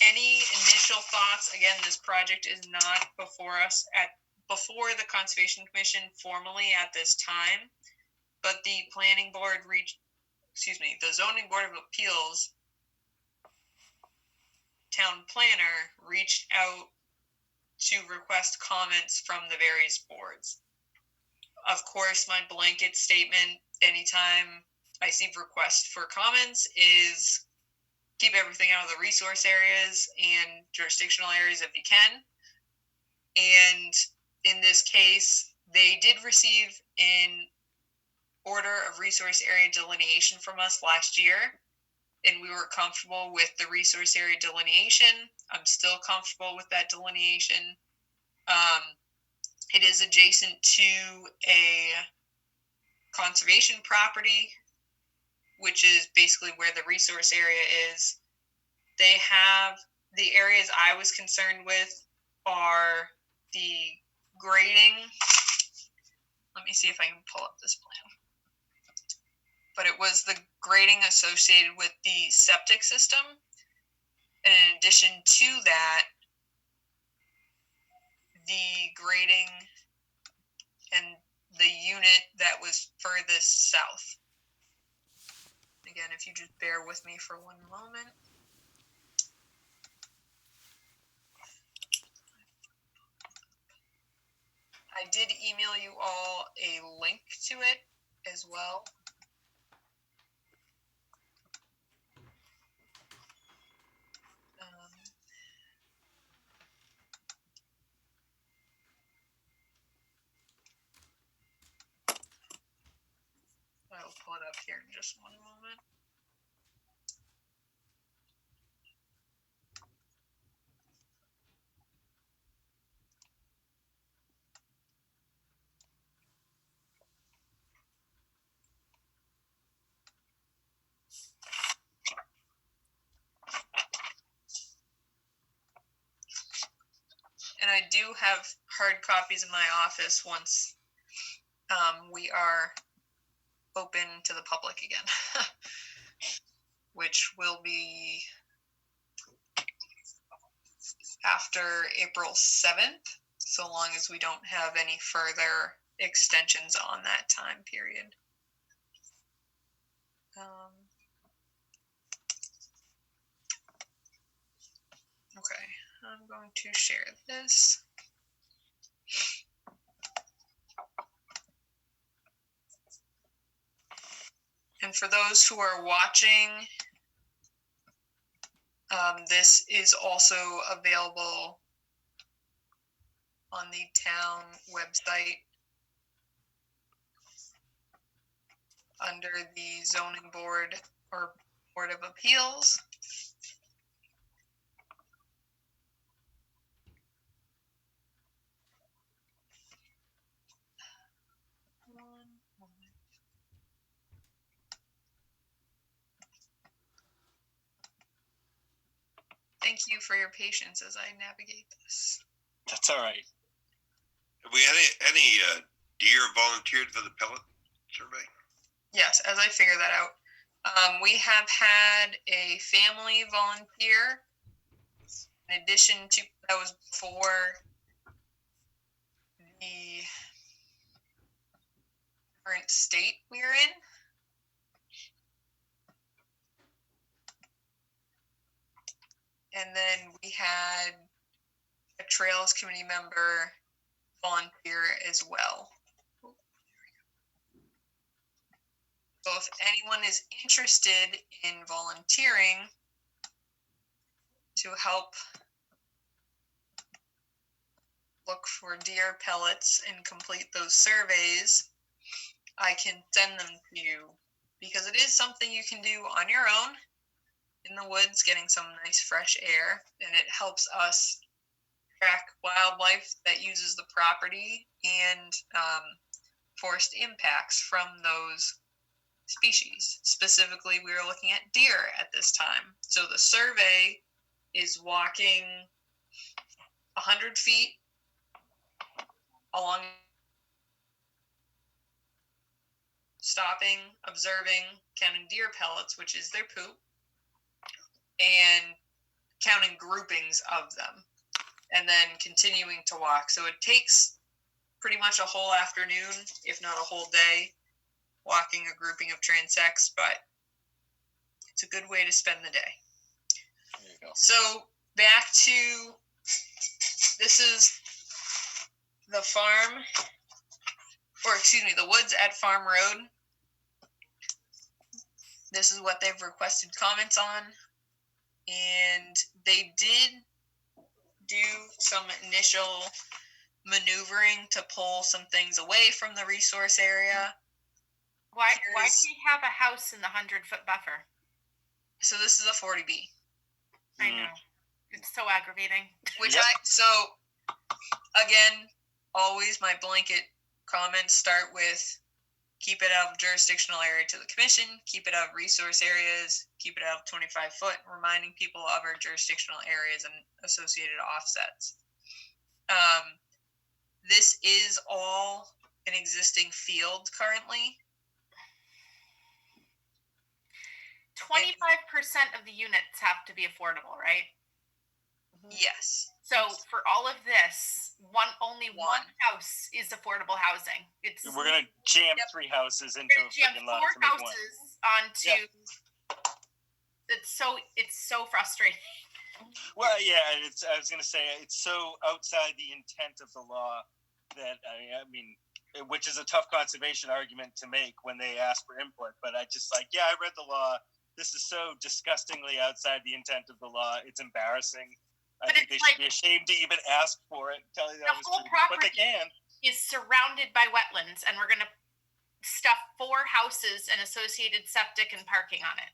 any initial thoughts. Again, this project is not before us at before the Conservation Commission formally at this time, but the Planning Board the Zoning Board of Appeals town planner reached out to request comments from the various boards. Of course, my blanket statement anytime I see requests for comments is keep everything out of the resource areas and jurisdictional areas if you can. And in this case, they did receive an order of resource area delineation from us last year, and we were comfortable with the resource area delineation. I'm still comfortable with that delineation. It is adjacent to a conservation property, which is basically where the resource area is. They have the areas I was concerned with are the grading. Let me see if I can pull up this plan. But it was the grading associated with the septic system. And in addition to that, the grading and the unit that was furthest south. Again, if you just bear with me for one moment. I did email you all a link to it as well. I'll pull it up here in just one moment. And I do have hard copies in my office once we are open to the public again, which will be after April 7th, so long as we don't have any further extensions on that time period. Okay, I'm going to share this. And for those who are watching, this is also available on the town website under the zoning board or Board of Appeals. Thank you for your patience as I navigate this. That's all right. Have we had any deer volunteered for the pellet survey? Yes, as I figure that out. We have had a family volunteer. In addition to, that was before the current state we are in. And then we had a Trails Committee member volunteer as well. So if anyone is interested in volunteering to help look for deer pellets and complete those surveys, I can send them to you, because it is something you can do on your own in the woods, getting some nice fresh air, and it helps us track wildlife that uses the property and forest impacts from those species. Specifically, we are looking at deer at this time. So the survey is walking 100 feet along, stopping, observing, counting deer pellets, which is their poop, and counting groupings of them, and then continuing to walk. So it takes pretty much a whole afternoon, if not a whole day, walking a grouping of transects, but it's a good way to spend the day. There you go. So back to, this is the farm, or excuse me, the woods at Farm Road. This is what they've requested comments on. And they did do some initial maneuvering to pull some things away from the resource area. Why do we have a house in the 100-foot buffer? So this is a 40B. I know. It's so aggravating. Which again, always my blanket comments start with keep it out of jurisdictional area to the commission, keep it out of resource areas, keep it out of 25 foot, reminding people of our jurisdictional areas and associated offsets. This is all an existing field currently. 25% of the units have to be affordable, right? Yes. So for all of this, only one house is affordable housing. We're gonna jam 3 houses into a freaking lot to make 1. Onto. Yeah. It's so frustrating. Well, yeah, I was gonna say it's so outside the intent of the law that I mean, which is a tough conservation argument to make when they ask for input. But I just I read the law. This is so disgustingly outside the intent of the law. It's embarrassing. I think they should be ashamed to even ask for it. Tell you that was true, but they can. Is surrounded by wetlands, and we're going to stuff 4 houses and associated septic and parking on it.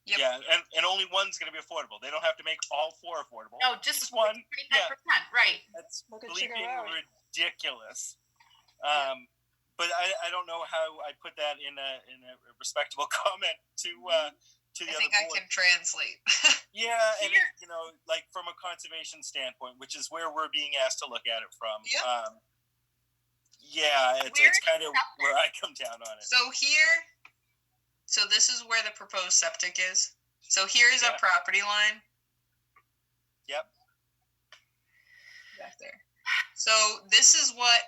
Yep. Yeah, and only one's going to be affordable. They don't have to make all 4 affordable. No, just 1. 25%, right? That's bleeping ridiculous. But I don't know how I put that in a respectable comment to the other board. I can translate. Yeah, and from a conservation standpoint, which is where we're being asked to look at it from. Yep. It's kind of where I come down on it. So this is where the proposed septic is. So here's a property line. Yep. Back there. So this is what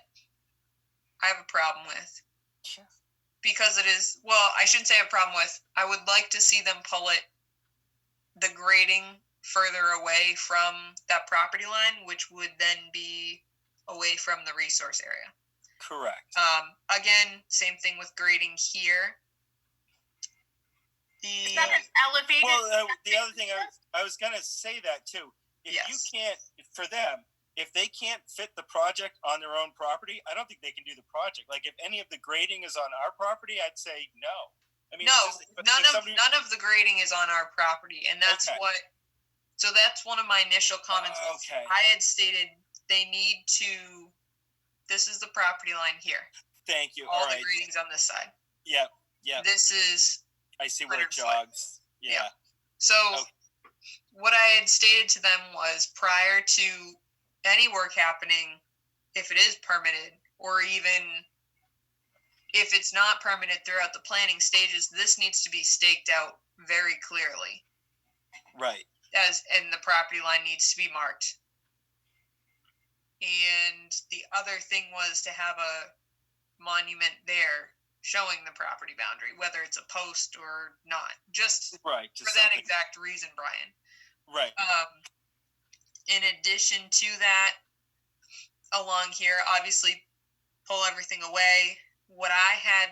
I have a problem with. Sure. Because it is, well, I shouldn't say I have a problem with. I would like to see them pull the grading further away from that property line, which would then be away from the resource area. Correct. Again, same thing with grading here. Is that an elevated? Well, the other thing I was gonna say that too. If you can't, for them, if they can't fit the project on their own property, I don't think they can do the project. Like if any of the grading is on our property, I'd say no. I mean, none of the grading is on our property, and that's So that's one of my initial comments. I had stated they need to. This is the property line here. Thank you. All the grading's on this side. Yeah. Yeah. This is. I see where it jogs. Yeah. So, what I had stated to them was prior to any work happening, if it is permitted, or even if it's not permitted throughout the planning stages, this needs to be staked out very clearly. Right. And the property line needs to be marked. And the other thing was to have a monument there showing the property boundary, whether it's a post or not. Just for that exact reason, Brian. Right. In addition to that, along here, obviously pull everything away. What I had,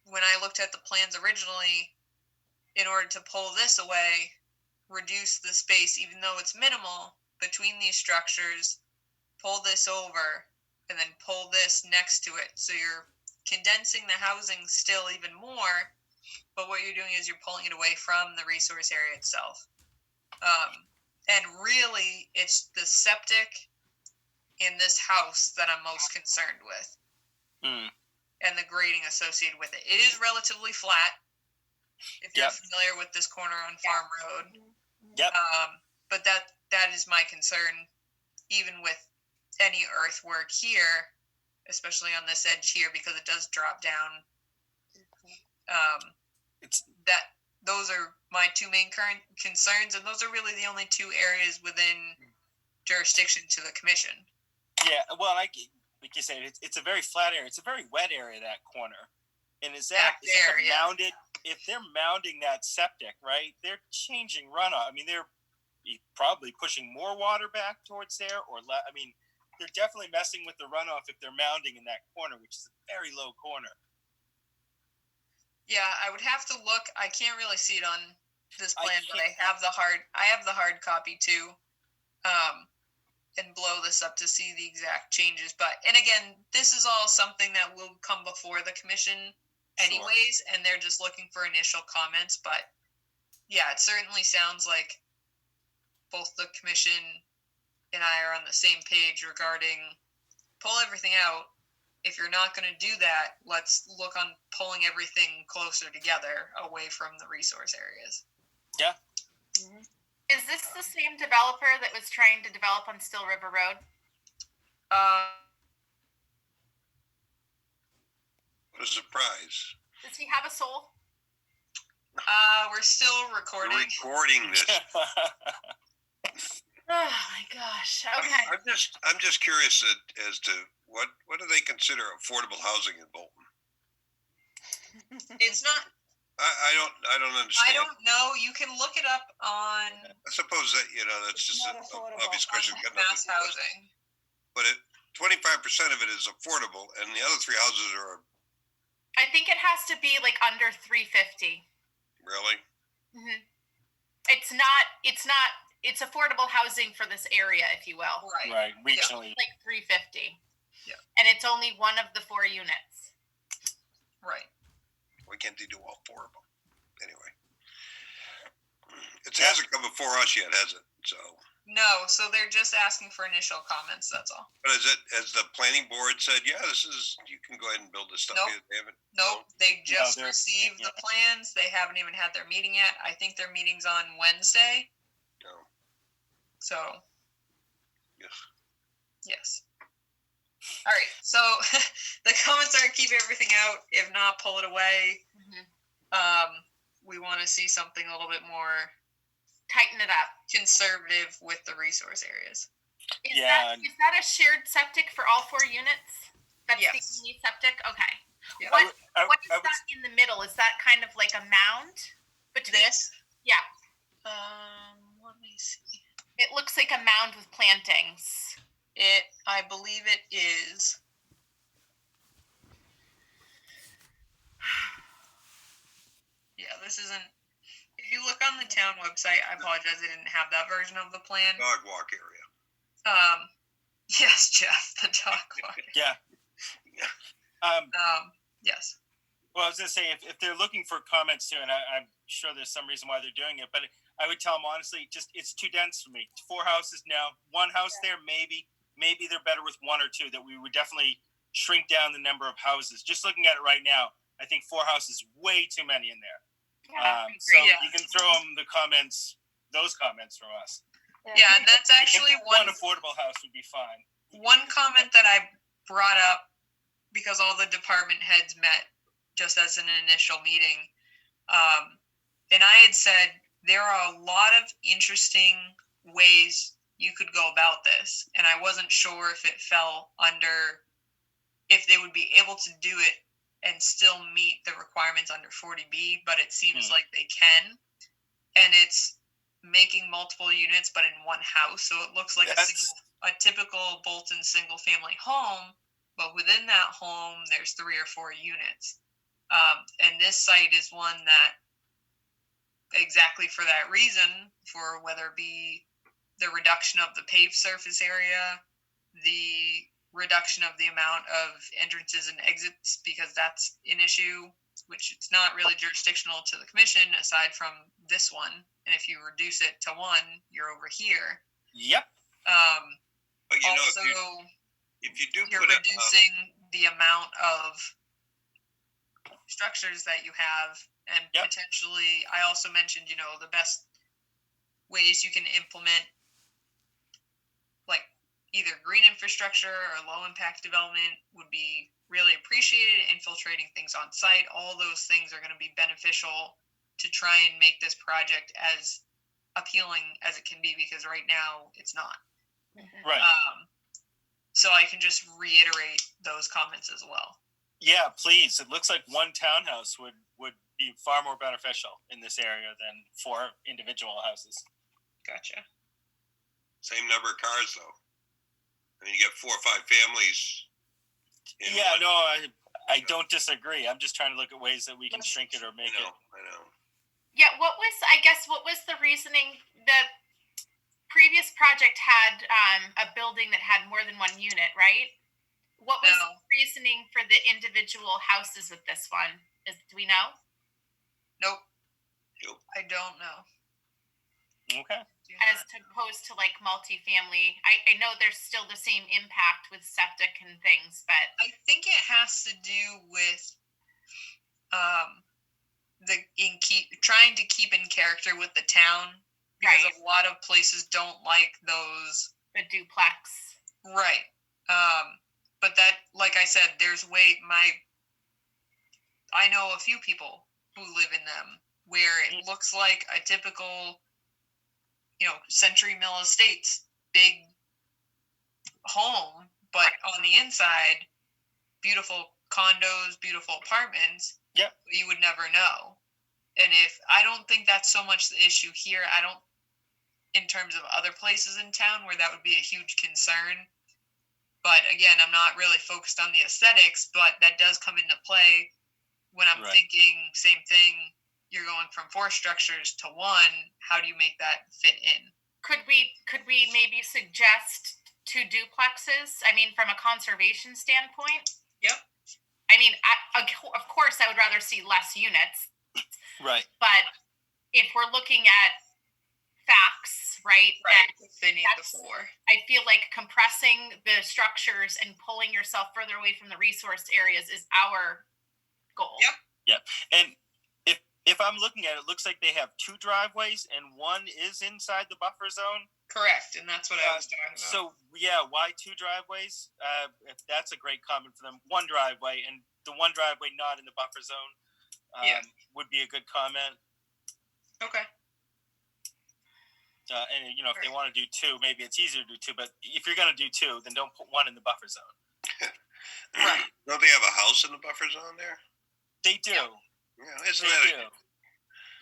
when I looked at the plans originally, in order to pull this away, reduce the space, even though it's minimal, between these structures, pull this over, and then pull this next to it. So you're condensing the housing still even more, but what you're doing is you're pulling it away from the resource area itself. And really, it's the septic in this house that I'm most concerned with. And the grading associated with it. It is relatively flat, if you're familiar with this corner on Farm Road. Yep. But that is my concern, even with any earthwork here, especially on this edge here, because it does drop down. Those are my 2 main current concerns, and those are really the only 2 areas within jurisdiction to the commission. Yeah, well, like you said, it's a very flat area. It's a very wet area, that corner. And is Back that there, yeah. mounded? If they're mounding that septic, right, they're changing runoff. I mean, they're probably pushing more water back towards there, I mean, they're definitely messing with the runoff if they're mounding in that corner, which is a very low corner. Yeah, I would have to look. I can't really see it on this plan, but I can't- have the hard copy too. And blow this up to see the exact changes. But and again, this is all something that will come before the commission anyways, and they're just looking for initial comments. But yeah, it certainly sounds like both the commission and I are on the same page regarding pull everything out. If you're not going to do that, let's look on pulling everything closer together away from the resource areas. Yeah. Mm-hmm. Is this the same developer that was trying to develop on Still River Road? What a surprise. Does he have a soul? We're still recording. We're recording this. Oh my gosh. Okay. I'm just curious as to what do they consider affordable housing in Bolton? It's not. I don't understand. I don't know. You can look it up on I suppose that that's just an obvious question. Got nothing mass to do with it. housing. But 25% of it is affordable, and the other three houses are I think it has to be like under 350. really. Mm-hmm. It's affordable housing for this area, if you will. Right, regionally. Like 350. Yeah. And it's only one of the 4 units. Right. Why can't they do all four of them? Anyway, it hasn't come before us yet, has it? So. No, so they're just asking for initial comments. That's all. But has the planning board said, yeah, you can go ahead and build this stuff Nope. here? They haven't. Nope, they just they're- received the plans. They haven't even had their meeting yet. I think their meeting's on Wednesday. No. So, Yes. yes. All right, so the comments are keep everything out. If not, pull it away. Mm-hmm. We want to see something a little bit more Tighten it up. conservative with the resource areas. Is Yeah. that a shared septic for all 4 units? That's Yes. the unique septic? Okay. Yeah. What is I would- that in the middle? Is that kind of like a mound between? This? Yeah. Let me see. It looks like a mound with plantings. I believe it is. Yeah, this isn't. If you look on the town website, I apologize, I didn't have that version of the plan. Dog walk area. Yes, Jeff, the dog walk. Yeah. Yes. Well, I was going to say, if they're looking for comments too, and I'm sure there's some reason why they're doing it, but I would tell them honestly, it's too dense for me. 4 houses now, 1 house there, maybe they're better with 1 or 2. That we would definitely shrink down the number of houses. Just looking at it right now, I think 4 houses way too many in there. So you can throw them those comments from us. Yeah, and that's actually one affordable house would be fine. One comment that I brought up because all the department heads met just as an initial meeting. And I had said there are a lot of interesting ways you could go about this. And I wasn't sure if it fell under, if they would be able to do it and still meet the requirements under 40B, but it seems like they can. And it's making multiple units, but in 1 house. So it looks like a typical Bolton single family home, but within that home, there's 3 or 4 units. And this site is one that exactly for that reason, for whether it be the reduction of the paved surface area, the reduction of the amount of entrances and exits, because that's an issue, which it's not really jurisdictional to the commission aside from this one. And if you reduce it to 1, you're over here. Yep. But also, if you do you're put reducing the amount of structures that you have, and potentially, I also mentioned, the best ways you can implement, like either green infrastructure or low impact development would be really appreciated. Infiltrating things on site, all those things are going to be beneficial to try and make this project as appealing as it can be, because right now it's not. Right. so I can just reiterate those comments as well. Yeah, please. It looks like one townhouse would be far more beneficial in this area than 4 individual houses. Gotcha. Same number of cars, though. I mean, you get 4 or 5 families. Yeah, no, I don't disagree. I'm just trying to look at ways that we can shrink it or make it. I know. Yeah, what was the reasoning? The previous project had a building that had more than one unit, right? What was the reasoning for the individual houses with this one? Do we know? Nope. I don't know. Okay. As opposed to like multifamily, I know there's still the same impact with septic and things, but I think it has to do with trying to keep in character with the town, because a lot of places don't like those the duplex. Right. But that, like I said, I know a few people who live in them where it looks like a typical, Century Mill Estates, big home, but on the inside, beautiful condos, beautiful apartments. Yep. You would never know. And I don't think that's so much the issue here. In terms of other places in town where that would be a huge concern. But again, I'm not really focused on the aesthetics, but that does come into play when I'm thinking same thing. You're going from 4 structures to 1. How do you make that fit in? Could we maybe suggest 2 duplexes? I mean, from a conservation standpoint. Yep. I mean, of course, I would rather see less units. Right. But if we're looking at facts, right? They need the 4. I feel like compressing the structures and pulling yourself further away from the resource areas is our goal. Yep. And if I'm looking at it, it looks like they have 2 driveways and 1 is inside the buffer zone. Correct, and that's what I was talking about. So yeah, why 2 driveways? If that's a great comment for them. 1 driveway, and the 1 driveway not in the buffer zone would be a good comment. Okay. And if they want to do 2, maybe it's easier to do 2. But if you're going to do 2, then don't put 1 in the buffer zone. Right. Don't they have a house in the buffer zone there? They do. Yeah, isn't that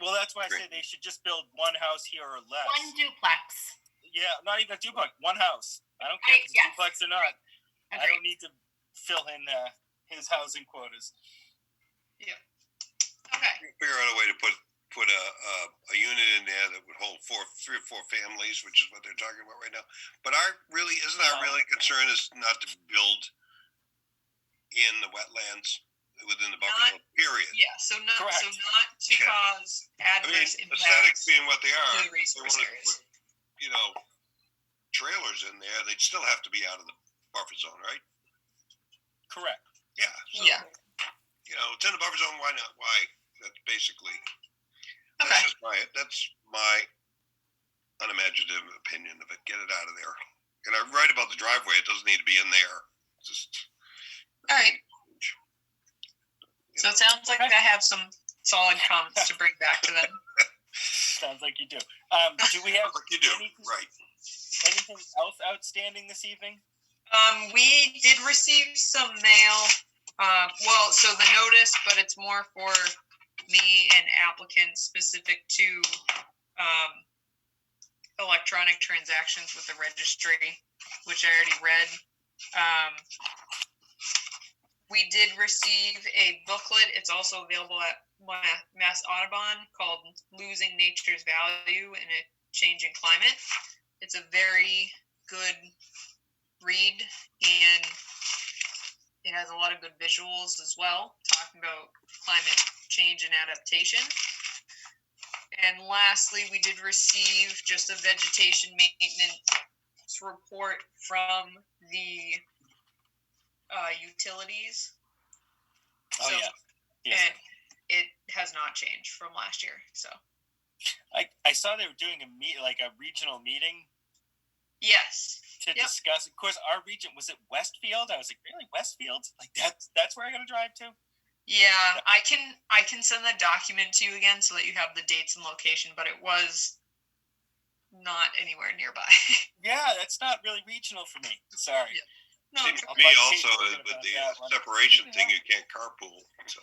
Well, that's why I say they should just build 1 house here or less. 1 duplex. Yeah, not even a duplex. 1 house. I don't care if it's a duplex or not. I don't need to fill in his housing quotas. Yeah. Okay. Figure out a way to put a unit in there that would hold 3 or 4 families, which is what they're talking about right now. But our concern is not to build in the wetlands within the buffer zone, period. Yeah, so not to cause adverse impacts. Aesthetics being what they are, to the resource they areas. Put, trailers in there. They'd still have to be out of the buffer zone, right? Correct. Yeah. So, it's in the buffer zone. Why not? Why? That's basically. That's my unimaginative opinion of it. Get it out of there. And I'm right about the driveway. It doesn't need to be in there. All right. So it sounds like I have some solid comments to bring back to them. Sounds like you do. Do we have anything else outstanding this evening? We did receive some mail. So the notice, but it's more for me and applicants specific to electronic transactions with the registry, which I already read. We did receive a booklet. It's also available at Mass Audubon called Losing Nature's Value in a Changing Climate. It's a very good read, and it has a lot of good visuals as well, talking about climate change and adaptation. And lastly, we did receive just a vegetation maintenance report from the utilities. And it has not changed from last year. So I saw they were doing a regional meeting. Yes. To discuss. Of course, our region was it Westfield. I was like, really, Westfield? Like that's where I got to drive to. Yeah, I can send that document to you again so that you have the dates and location, but it was not anywhere nearby. Yeah, that's not really regional for me. Sorry. No, Seems to I'll me let also Kate with talk about the that one. separation thing, you can't carpool. So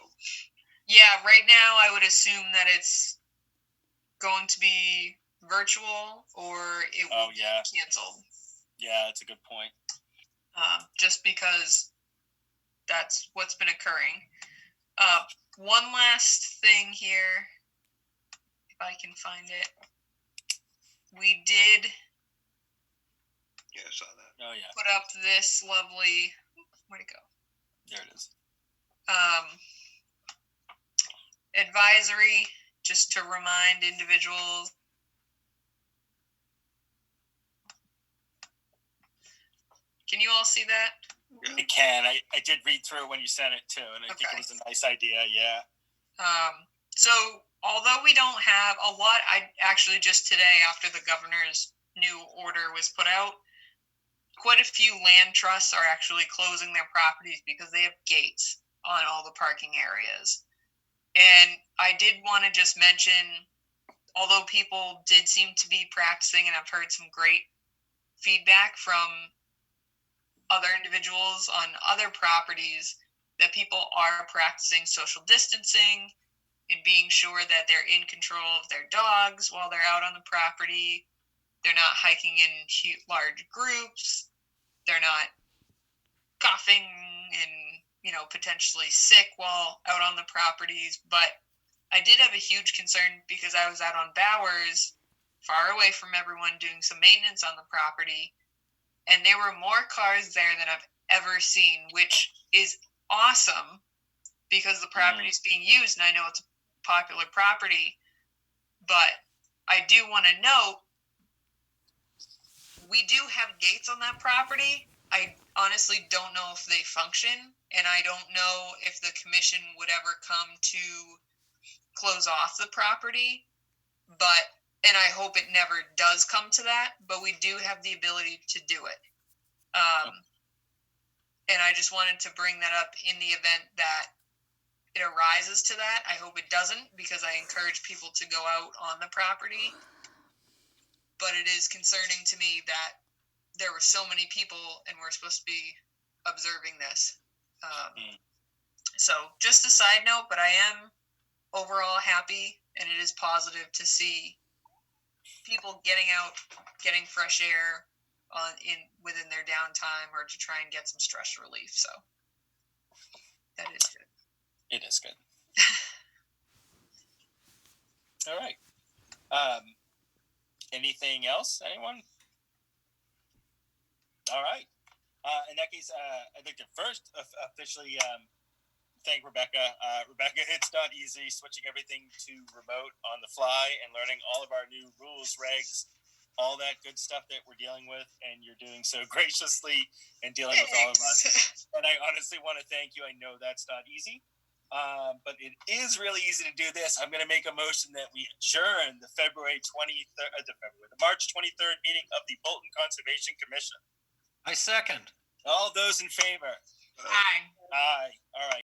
yeah, right now I would assume that it's going to be virtual or it will Oh, yeah. be canceled. Yeah, that's a good point. Just because that's what's been occurring. One last thing here, if I can find it. We did yeah, I saw that. Oh, yeah. put up this lovely, where'd it go? There it is. Advisory, just to remind individuals. Can you all see that? I can. I did read through it when you sent it too, and I think Okay. it was a nice idea. Yeah. So although we don't have a lot, I actually just today after the governor's new order was put out, quite a few land trusts are actually closing their properties because they have gates on all the parking areas. And I did want to just mention, although people did seem to be practicing, and I've heard some great feedback from other individuals on other properties, that people are practicing social distancing and being sure that they're in control of their dogs while they're out on the property. They're not hiking in large groups. They're not coughing and, potentially sick while out on the properties. But I did have a huge concern because I was out on Bowers, far away from everyone, doing some maintenance on the property. And there were more cars there than I've ever seen, which is awesome because the property is being used, and I know it's a popular property. But I do want to note, we do have gates on that property. I honestly don't know if they function, and I don't know if the commission would ever come to close off the property. And I hope it never does come to that, but we do have the ability to do it. And I just wanted to bring that up in the event that it arises to that. I hope it doesn't, because I encourage people to go out on the property. But it is concerning to me that there were so many people and we're supposed to be observing this. So just a side note, but I am overall happy, and it is positive to see people getting out, getting fresh air within their downtime, or to try and get some stress relief. So that is good. It is good. All right. Anything else? Anyone? All right. In that case, I'd like to first officially thank Rebecca. Rebecca, it's not easy switching everything to remote on the fly and learning all of our new rules, regs, all that good stuff that we're dealing with, and you're doing so graciously and dealing with all of us. And I honestly want to thank you. I know that's not easy, but it is really easy to do this. I'm going to make a motion that we adjourn the the March 23rd meeting of the Bolton Conservation Commission. I second. All those in favor? Aye. Aye. All right.